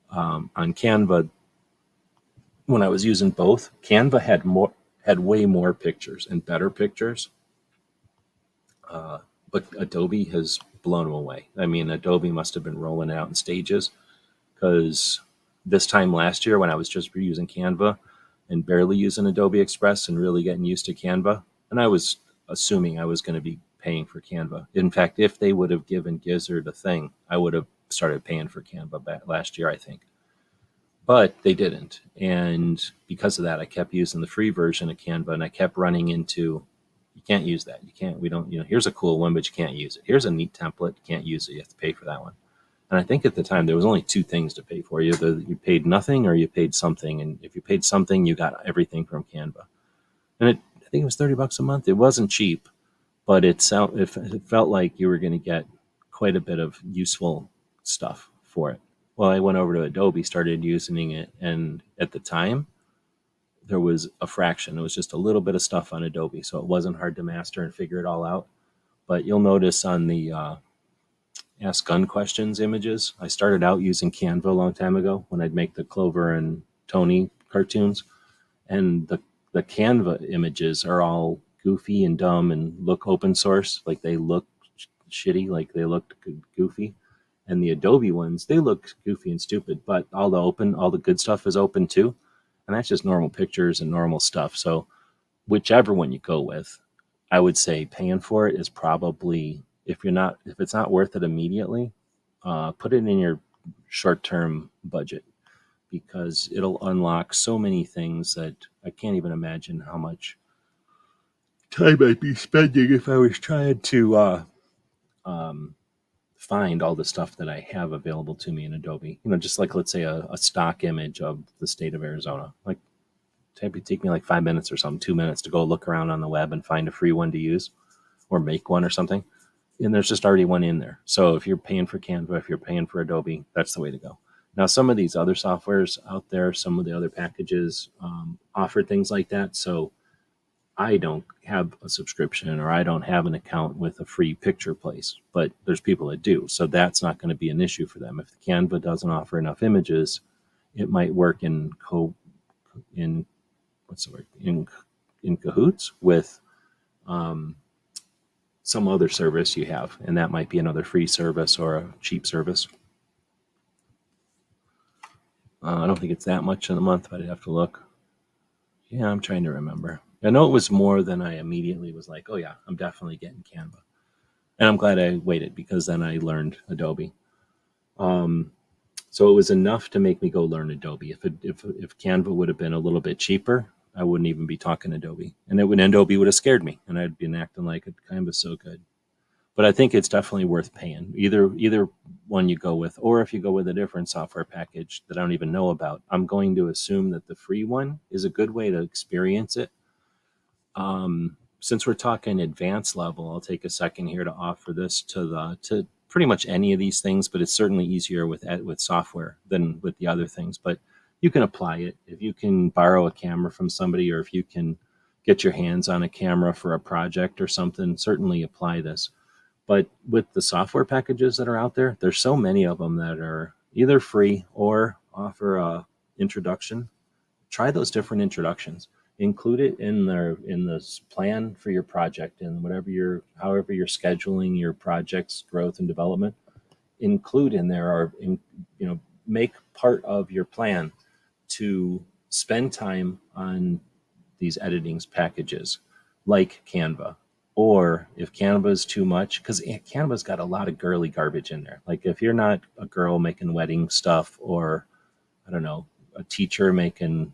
On Canva, when I was using both, Canva had way more pictures and better pictures, but Adobe has blown them away. I mean, Adobe must have been rolling out in stages, because this time last year when I was just using Canva and barely using Adobe Express and really getting used to Canva, and I was assuming I was going to be paying for Canva. In fact, if they would have given Gizzard a thing, I would have started paying for Canva back last year, I think. But they didn't. And because of that, I kept using the free version of Canva, and I kept running into, you can't use that. You can't, we don't, here's a cool one, but you can't use it. Here's a neat template. You can't use it. You have to pay for that one. And I think at the time there was only two things to pay for. Either you paid nothing or you paid something. And if you paid something, you got everything from Canva. And I think it was $30 a month. It wasn't cheap, but it felt like you were going to get quite a bit of useful stuff for it. Well, I went over to Adobe, started using it, and at the time there was a fraction. It was just a little bit of stuff on Adobe, so it wasn't hard to master and figure it all out. But you'll notice on the Ask Gun Questions images, I started out using Canva a long time ago when I'd make the Clover and Tony cartoons, and the Canva images are all goofy and dumb and look open source, like they look shitty, like they look goofy. And the Adobe ones, they look goofy and stupid, but all the good stuff is open too, and that's just normal pictures and normal stuff. So whichever one you go with, I would say paying for it is probably, if it's not worth it immediately, put it in your short term budget, because it'll unlock so many things that I can't even imagine how much time I'd be spending if I was trying to find all the stuff that I have available to me in Adobe. Just like, let's say a stock image of the state of Arizona. Like, it'd take me like 5 minutes or something, 2 minutes to go look around on the web and find a free one to use or make one or something. And there's just already one in there. So if you're paying for Canva, if you're paying for Adobe, that's the way to go. Now, some of these other softwares out there, some of the other packages offer things like that. So I don't have a subscription, or I don't have an account with a free picture place, but there's people that do. So that's not going to be an issue for them. If the Canva doesn't offer enough images, it might work in what's the word, in cahoots with some other service you have, and that might be another free service or a cheap service. I don't think it's that much in a month, but I'd have to look. Yeah, I'm trying to remember. I know it was more than I immediately was like, oh yeah, I'm definitely getting Canva. And I'm glad I waited, because then I learned Adobe. So it was enough to make me go learn Adobe. If Canva would have been a little bit cheaper, I wouldn't even be talking Adobe. And Adobe would have scared me, and I'd been acting like it kind of so good. But I think it's definitely worth paying. Either one you go with, or if you go with a different software package that I don't even know about, I'm going to assume that the free one is a good way to experience it. Since we're talking advanced level, I'll take a second here to offer this to pretty much any of these things, but it's certainly easier with software than with the other things. But you can apply it. If you can borrow a camera from somebody, or if you can get your hands on a camera for a project or something, certainly apply this. But with the software packages that are out there, there's so many of them that are either free or offer a introduction. Try those different introductions. Include it in the plan for your project, and however you're scheduling your project's growth and development. Include in there, or make part of your plan to spend time on these editing packages like Canva. Or if Canva is too much, because Canva's got a lot of girly garbage in there. Like, if you're not a girl making wedding stuff, or I don't know, a teacher making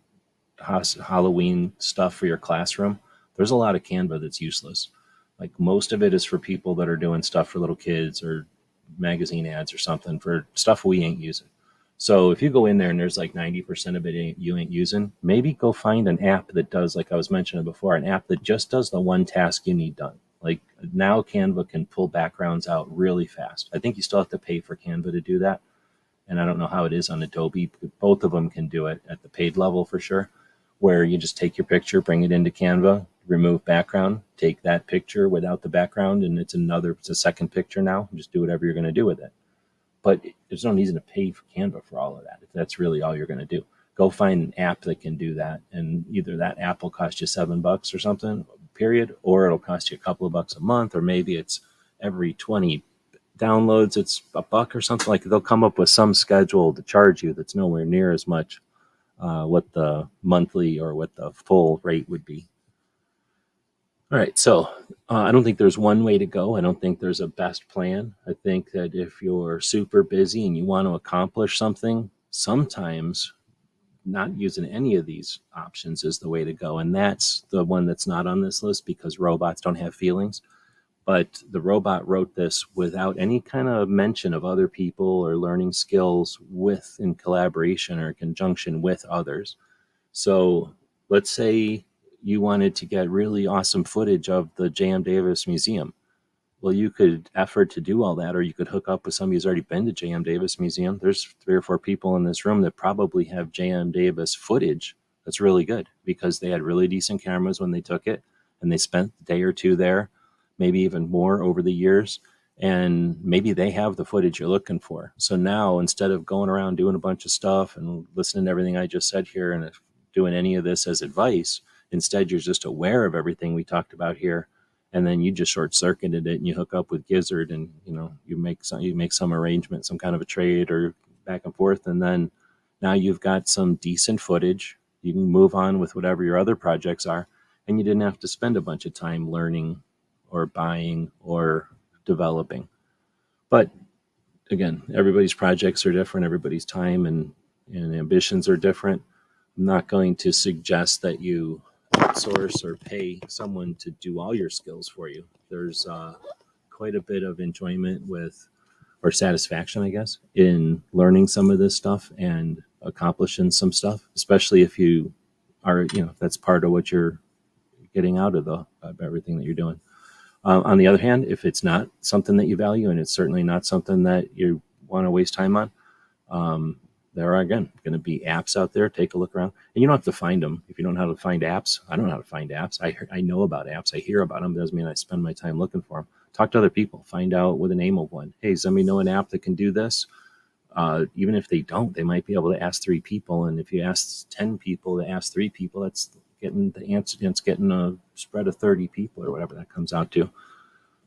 Halloween stuff for your classroom, there's a lot of Canva that's useless. Like, most of it is for people that are doing stuff for little kids, or magazine ads or something, for stuff we ain't using. So if you go in there and there's like 90% of it you ain't using, maybe go find an app that does, like I was mentioning before, an app that just does the one task you need done. Like now Canva can pull backgrounds out really fast. I think you still have to pay for Canva to do that. And I don't know how it is on Adobe. Both of them can do it at the paid level for sure, where you just take your picture, bring it into Canva, remove background, take that picture without the background, and it's a second picture now. Just do whatever you're going to do with it. But there's no reason to pay for Canva for all of that if that's really all you're going to do. Go find an app that can do that, and either that app will cost you $7 or something, period, or it'll cost you a couple of bucks a month, or maybe it's every 20 downloads it's $1 or something. Like they'll come up with some schedule to charge you that's nowhere near as much what the monthly or what the full rate would be. All right, so I don't think there's one way to go. I don't think there's a best plan. I think that if you're super busy and you want to accomplish something, sometimes not using any of these options is the way to go. And that's the one that's not on this list because robots don't have feelings. But the robot wrote this without any kind of mention of other people or learning skills with in collaboration or conjunction with others. So let's say you wanted to get really awesome footage of the J.M. Davis Museum. Well, you could effort to do all that, or you could hook up with somebody who's already been to J.M. Davis Museum. There's 3 or 4 people in this room that probably have J.M. Davis footage that's really good because they had really decent cameras when they took it, and they spent a day or two there, maybe even more over the years, and maybe they have the footage you're looking for. So now, instead of going around doing a bunch of stuff and listening to everything I just said here and doing any of this as advice, instead you're just aware of everything we talked about here, and then you just short circuited it and you hook up with Gizzard and you make some arrangement, some kind of a trade or back and forth, and then now you've got some decent footage. You can move on with whatever your other projects are, and you didn't have to spend a bunch of time learning or buying or developing. But again, everybody's projects are different, everybody's time and ambitions are different. I'm not going to suggest that you outsource or pay someone to do all your skills for you. There's quite a bit of enjoyment with, or satisfaction, I guess, in learning some of this stuff and accomplishing some stuff, especially if you are, that's part of what you're getting out of everything that you're doing. On the other hand, if it's not something that you value and it's certainly not something that you want to waste time on, there are, again, going to be apps out there. Take a look around. And you don't have to find them. If you don't know how to find apps, I don't know how to find apps. I know about apps. I hear about them. It doesn't mean I spend my time looking for them. Talk to other people. Find out what the name of one. Hey, does somebody know an app that can do this? Even if they don't, they might be able to ask 3 people. And if you ask 10 people to ask 3 people, that's getting the answer. It's getting a spread of 30 people or whatever that comes out to.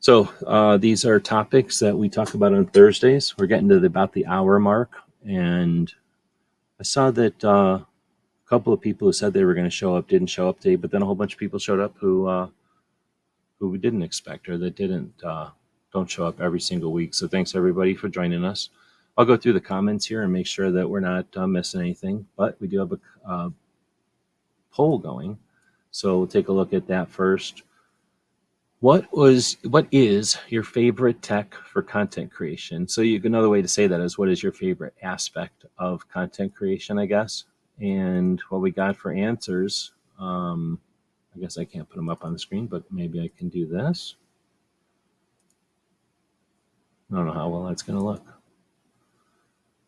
So these are topics that we talk about on Thursdays. We're getting to about the hour mark. And I saw that a couple of people who said they were going to show up didn't show up today, but then a whole bunch of people showed up who we didn't expect or that don't show up every single week. So thanks everybody for joining us. I'll go through the comments here and make sure that we're not missing anything, but we do have a poll going. So we'll take a look at that first. What is your favorite tech for content creation? So another way to say that is, what is your favorite aspect of content creation, I guess? And what we got for answers, I guess I can't put them up on the screen, but maybe I can do this. I don't know how well that's going to look.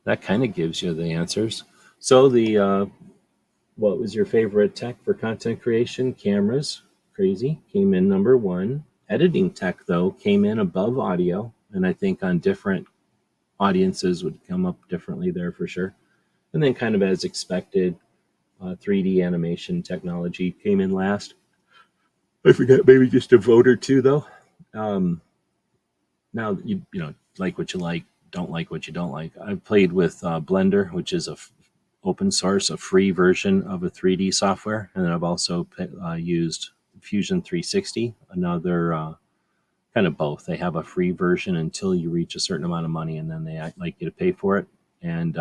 That kind of gives you the answers. So what was your favorite tech for content creation? Cameras, crazy, came in number 1. Editing tech, though, came in above audio, and I think on different audiences would come up differently there for sure. And then kind of as expected, 3D animation technology came in last. I forget, maybe just a vote or 2, though. Now, you like what you like, don't like what you don't like. I've played with Blender, which is open source, a free version of a 3D software. And then I've also used Fusion 360, another kind of both. They have a free version until you reach a certain amount of money, and then they like you to pay for it. And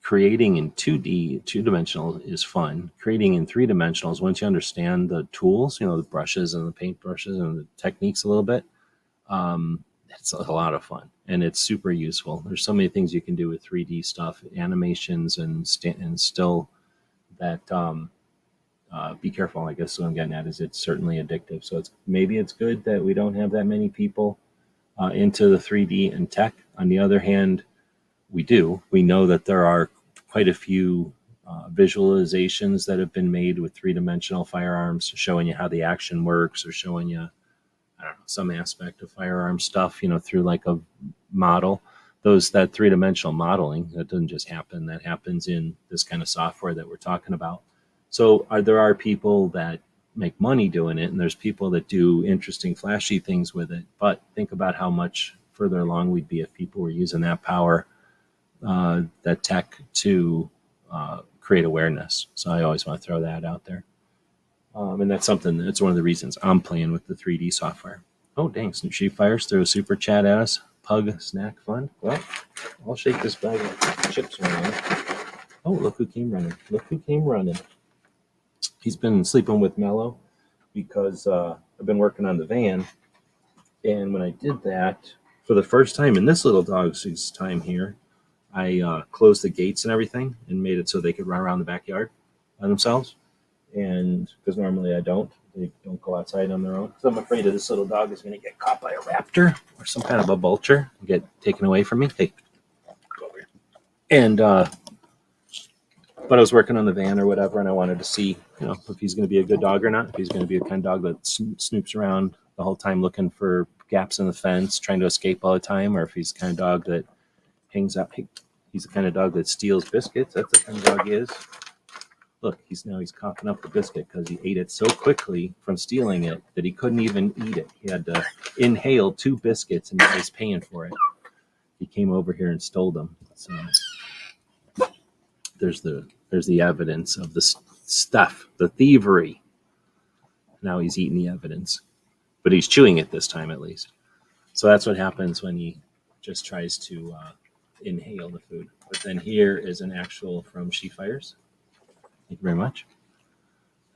creating in 2D, 2-dimensional is fun. Creating in 3-dimensional is, once you understand the tools, the brushes and the paint brushes and the techniques a little bit, it's a lot of fun and it's super useful. There's so many things you can do with 3D stuff, animations, and still that. Be careful. I guess what I'm getting at is it's certainly addictive. So it's good that we don't have that many people into the 3D and tech. On the other hand, we do. We know that there are quite a few visualizations that have been made with three-dimensional firearms, showing you how the action works, or showing you, I don't know, some aspect of firearm stuff, through like a model. That three-dimensional modeling, that doesn't just happen. That happens in this kind of software that we're talking about. So there are people that make money doing it, and there's people that do interesting, flashy things with it. But think about how much further along we'd be if people were using that power, that tech, to create awareness. So I always want to throw that out there. And that's one of the reasons I'm playing with the 3D software. Oh, dang, She Fires threw a super chat at us. Pug Snack Fund. Well, I'll shake this bag of chips around. Oh, look who came running. He's been sleeping with Mello because I've been working on the van. And when I did that, for the first time in this little dog's time here, I closed the gates and everything and made it so they could run around the backyard by themselves. And because normally they don't go outside on their own. So I'm afraid that this little dog is going to get caught by a raptor or some kind of a vulture and get taken away from me. Hey, go over here. And but I was working on the van or whatever, and I wanted to see, if he's going to be a good dog or not. If he's going to be a kind of dog that snoops around the whole time looking for gaps in the fence, trying to escape all the time, or if he's the kind of dog that hangs out. He's the kind of dog that steals biscuits. That's the kind of dog he is. Look, he's coughing up the biscuit because he ate it so quickly from stealing it that he couldn't even eat it. He had to inhale 2 biscuits, and now he's paying for it. He came over here and stole them. So there's the evidence of the stuff, the thievery. Now he's eating the evidence, but he's chewing it this time at least. So that's what happens when he just tries to inhale the food. But then here is an actual from She Fires. Thank you very much.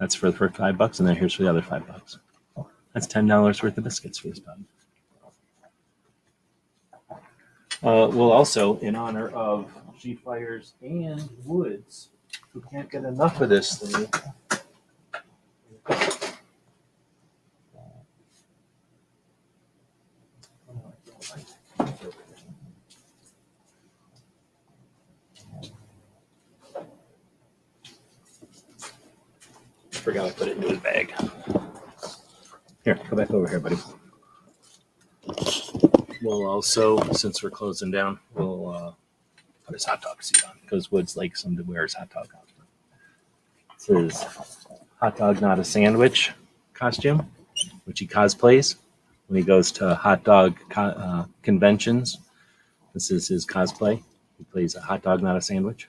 That's for the first $5, and then here's for the other $5. That's $10 worth of biscuits for this dog. Well, also in honor of She Fires and Woods, who can't get enough of this thing. Forgot to put it in his bag. Here, go back over here, buddy. We'll also, since we're closing down, we'll put his hot dog suit on because Woods likes him to wear his hot dog outfit. It's his hot dog not a sandwich costume, which he cosplays when he goes to hot dog conventions. This is his cosplay. He plays a hot dog not a sandwich.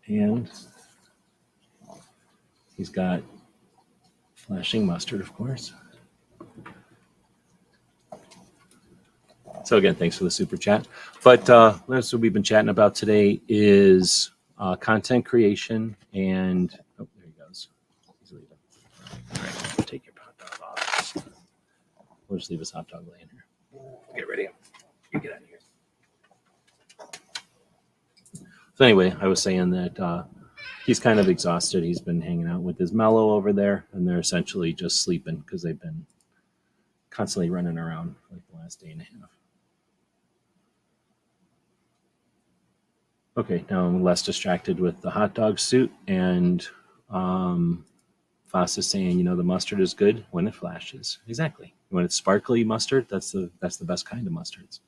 And he's got flashing mustard, of course. So again, thanks for the super chat. But that's what we've been chatting about today is content creation and there he goes. He's leaving. All right, take your hot dog off. We'll just leave his hot dog laying here. Get ready. You get out of here. So anyway, I was saying that he's kind of exhausted. He's been hanging out with his Mellow over there, and they're essentially just sleeping because they've been constantly running around for like the last day and a half. Okay, now I'm less distracted with the hot dog suit, and Foss is saying, the mustard is good when it flashes. Exactly. When it's sparkly mustard, that's the best kind of mustards.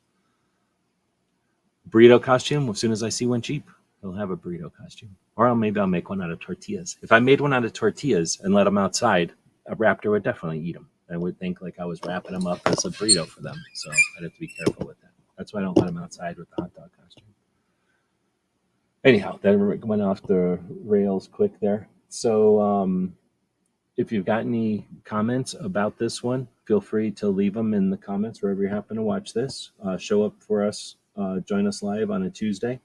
Burrito costume, as soon as I see one cheap, he'll have a burrito costume. Or maybe I'll make one out of tortillas. If I made one out of tortillas and let them outside, a raptor would definitely eat them. I would think like I was wrapping them up as a burrito for them. So I'd have to be careful with that. That's why I don't let them outside with the hot dog costume. Anyhow, that went off the rails quick there. So if you've got any comments about this one, feel free to leave them in the comments wherever you happen to watch this. Show up for us, join us live on a Tuesday,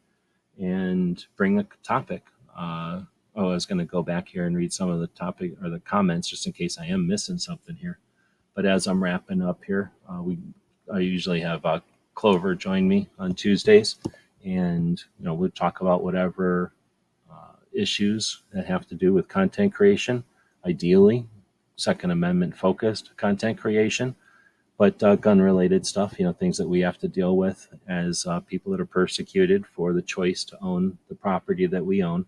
and bring a topic. I was going to go back here and read some of the topic or the comments just in case I am missing something here. But as I'm wrapping up here, we I usually have Clover join me on Tuesdays, and we'll talk about whatever issues that have to do with content creation, ideally Second Amendment focused content creation, but gun related stuff, things that we have to deal with as people that are persecuted for the choice to own the property that we own.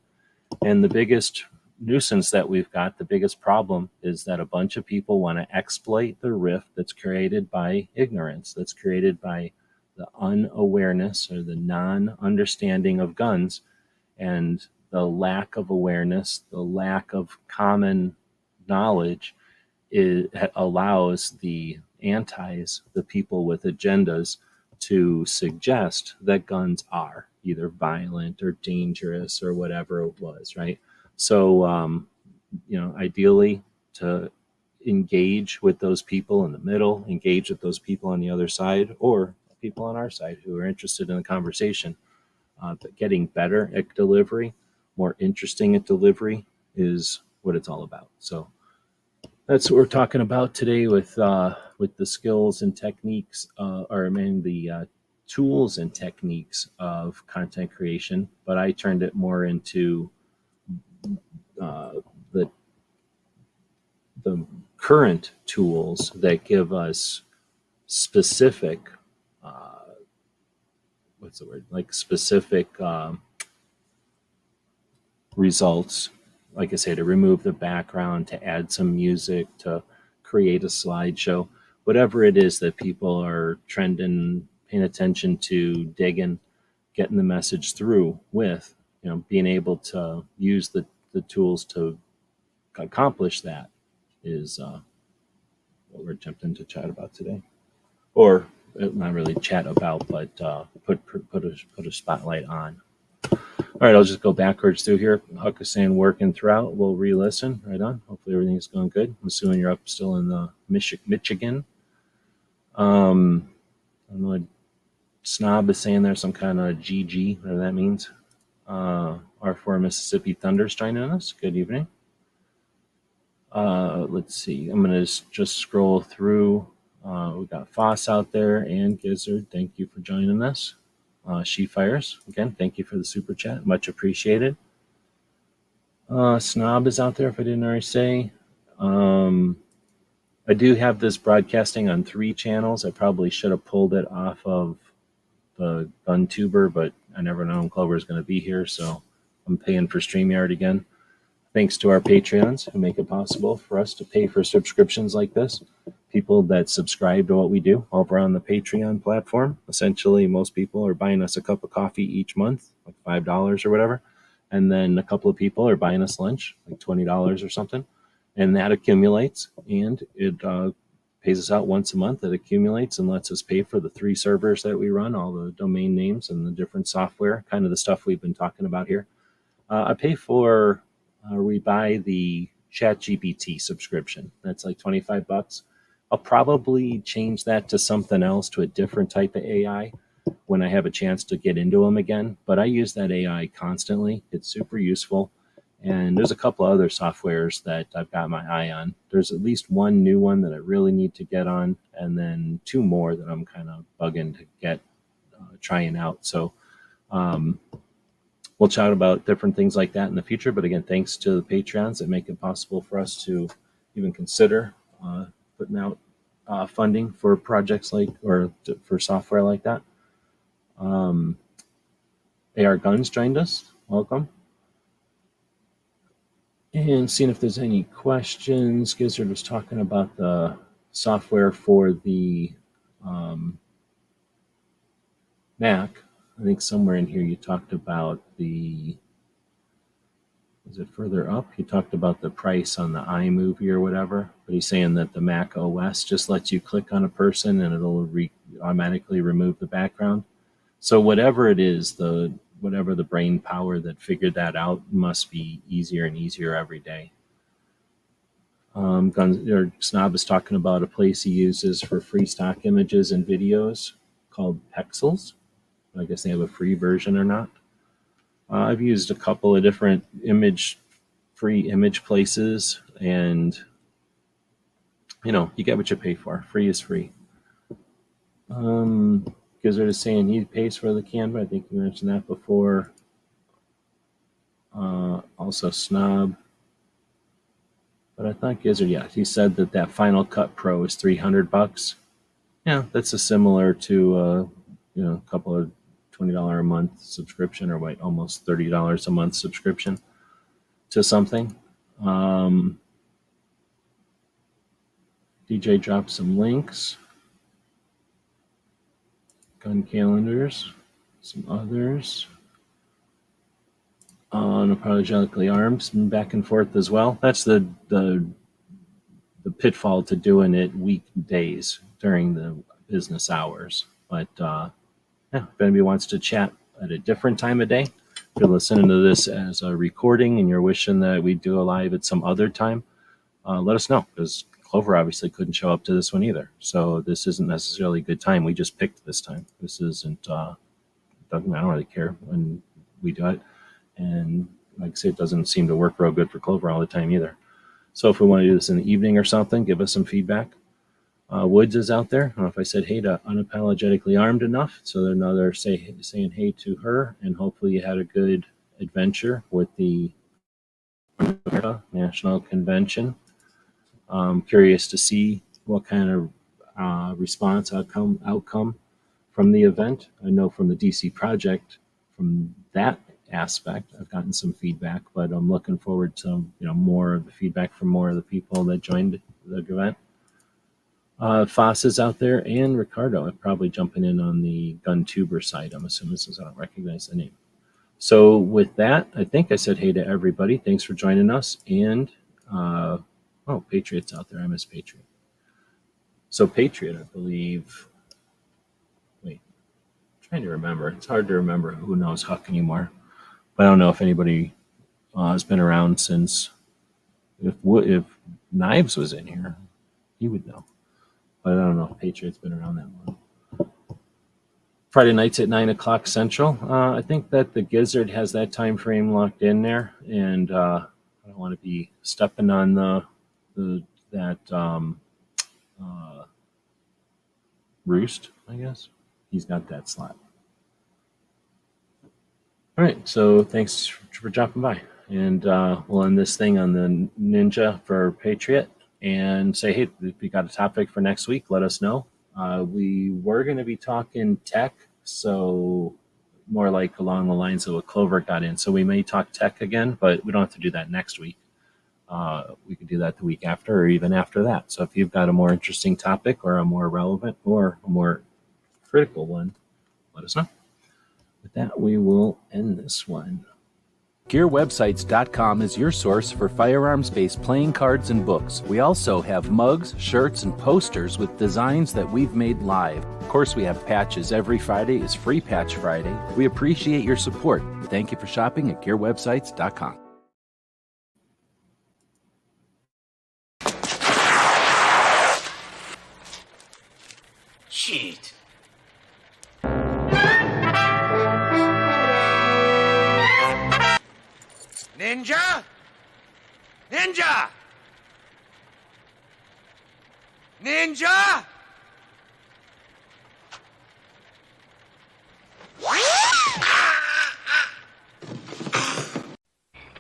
And the biggest nuisance that we've got, the biggest problem, is that a bunch of people want to exploit the rift that's created by ignorance, that's created by the unawareness or the non-understanding of guns, and the lack of awareness, the lack of common knowledge. It allows the antis, the people with agendas, to suggest that guns are either violent or dangerous or whatever it was, right? So, ideally, to engage with those people in the middle, engage with those people on the other side, or people on our side who are interested in the conversation. But getting better at delivery, more interesting at delivery, is what it's all about. So that's what we're talking about today with the skills and techniques, or I mean the tools and techniques of content creation. But I turned it more into the current tools that give us specific, what's the word, like specific results. Like I say, to remove the background, to add some music, to create a slideshow, whatever it is that people are trending, paying attention to, digging, getting the message through with, being able to use the tools to accomplish that is what we're attempting to chat about today. Or not really chat about, but put a spotlight on. All right, I'll just go backwards through here. Huck is saying working throughout. We'll re-listen. Right on. Hopefully everything's going good. I'm assuming you're up still in the Michigan. I don't know. Snob is saying there's some kind of GG, whatever that means. R4 Mississippi Thunder's joining us. Good evening. Let's see. I'm going to just scroll through. We got Foss out there and Gizzard. Thank you for joining us. She Fires, again, thank you for the super chat. Much appreciated. Snob is out there, if I didn't already say. I do have this broadcasting on 3 channels. I probably should have pulled it off of the GunTuber, but I never known Clover is going to be here, so I'm paying for StreamYard again. Thanks to our Patreons who make it possible for us to pay for subscriptions like this. People that subscribe to what we do over on the Patreon platform. Essentially, most people are buying us a cup of coffee each month, like $5 or whatever. And then a couple of people are buying us lunch, like $20 or something. And that accumulates, and it pays us out once a month. It accumulates and lets us pay for the 3 servers that we run, all the domain names and the different software, kind of the stuff we've been talking about here. I pay for, we buy the ChatGPT subscription. That's like $25. I'll probably change that to something else, to a different type of AI when I have a chance to get into them again. But I use that AI constantly. It's super useful. And there's a couple other softwares that I've got my eye on. There's at least one new one that I really need to get on, and then 2 more that I'm kind of bugging to get trying out. So we'll chat about different things like that in the future. But again, thanks to the Patreons that make it possible for us to even consider putting out funding for projects like, or for software like that. AR Guns joined us. Welcome. And seeing if there's any questions. Gizzard was talking about the software for the Mac. I think somewhere in here you talked about the, is it further up? You talked about the price on the iMovie or whatever, but he's saying that the Mac OS just lets you click on a person and it'll automatically remove the background. So whatever it is, whatever the brain power that figured that out must be easier and easier every day. Snob is talking about a place he uses for free stock images and videos called Pexels. I guess they have a free version or not. I've used a couple of different free image places, and you get what you pay for. Free is free. Gizzard is saying he pays for the Canva. I think you mentioned that before. Also Snob. But I thought Gizzard, yeah, he said that Final Cut Pro is $300. Yeah, that's a similar to a couple of $20 a month subscription, or wait, almost $30 a month subscription to something. DJ dropped some links, gun calendars, some others. Unapologetically armed, back and forth as well. That's the pitfall to doing it weekdays during the business hours. But yeah, if anybody wants to chat at a different time of day, if you're listening to this as a recording and you're wishing that we do a live at some other time, let us know, because Clover obviously couldn't show up to this one either. So this isn't necessarily a good time. We just picked this time. This isn't, I don't really care when we do it. And like I say, it doesn't seem to work real good for Clover all the time either. So if we want to do this in the evening or something, give us some feedback. Woods is out there. I don't know if I said hey to Unapologetically Armed enough, so they're saying hey to her, and hopefully you had a good adventure with the National Convention. I'm curious to see what kind of response outcome from the event. I know from the DC project, from that aspect, I've gotten some feedback, but I'm looking forward to more of the feedback from more of the people that joined the event. Foss is out there, and Ricardo are probably jumping in on the GunTuber side, I'm assuming, since I don't recognize the name. So with that, I think I said hey to everybody. Thanks for joining us. And Patriot's out there. I miss Patriot. So Patriot, I believe. Wait, I'm trying to remember. It's hard to remember who knows Huck anymore. But I don't know if anybody has been around since. If Knives was in here, he would know. But I don't know if Patriot's been around that long. Friday nights at 9 o'clock Central. I think that the Gizzard has that time frame locked in there, and I don't want to be stepping on that roost, I guess. He's got that slot. All right, so thanks for dropping by. And we'll end this thing on the Ninja for Patriot and say, hey, if you got a topic for next week, let us know. We were going to be talking tech, so more like along the lines of what Clover got in. So we may talk tech again, but we don't have to do that next week. We could do that the week after, or even after that. So if you've got a more interesting topic, or a more relevant, or a more critical one, let us know. With that, we will end this one. GearWebsites.com is your source for firearms-based playing cards and books. We also have mugs, shirts, and posters with designs that we've made live. Of course, we have patches. Every Friday is Free Patch Friday. We appreciate your support. Thank you for shopping at GearWebsites.com. Shit. Ninja? Ninja! Ninja!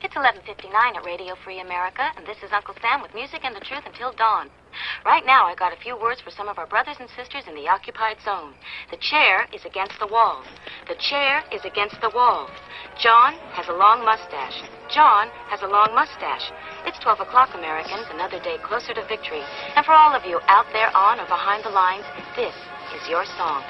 It's 11:59 at Radio Free America, and this is Uncle Sam with music and the truth until dawn. Right now, I got a few words for some of our brothers and sisters in the occupied zone. The chair is against the wall. The chair is against the wall. John has a long mustache. John has a long mustache. It's 12 o'clock, Americans, another day closer to victory. And for all of you out there on or behind the lines, this is your song.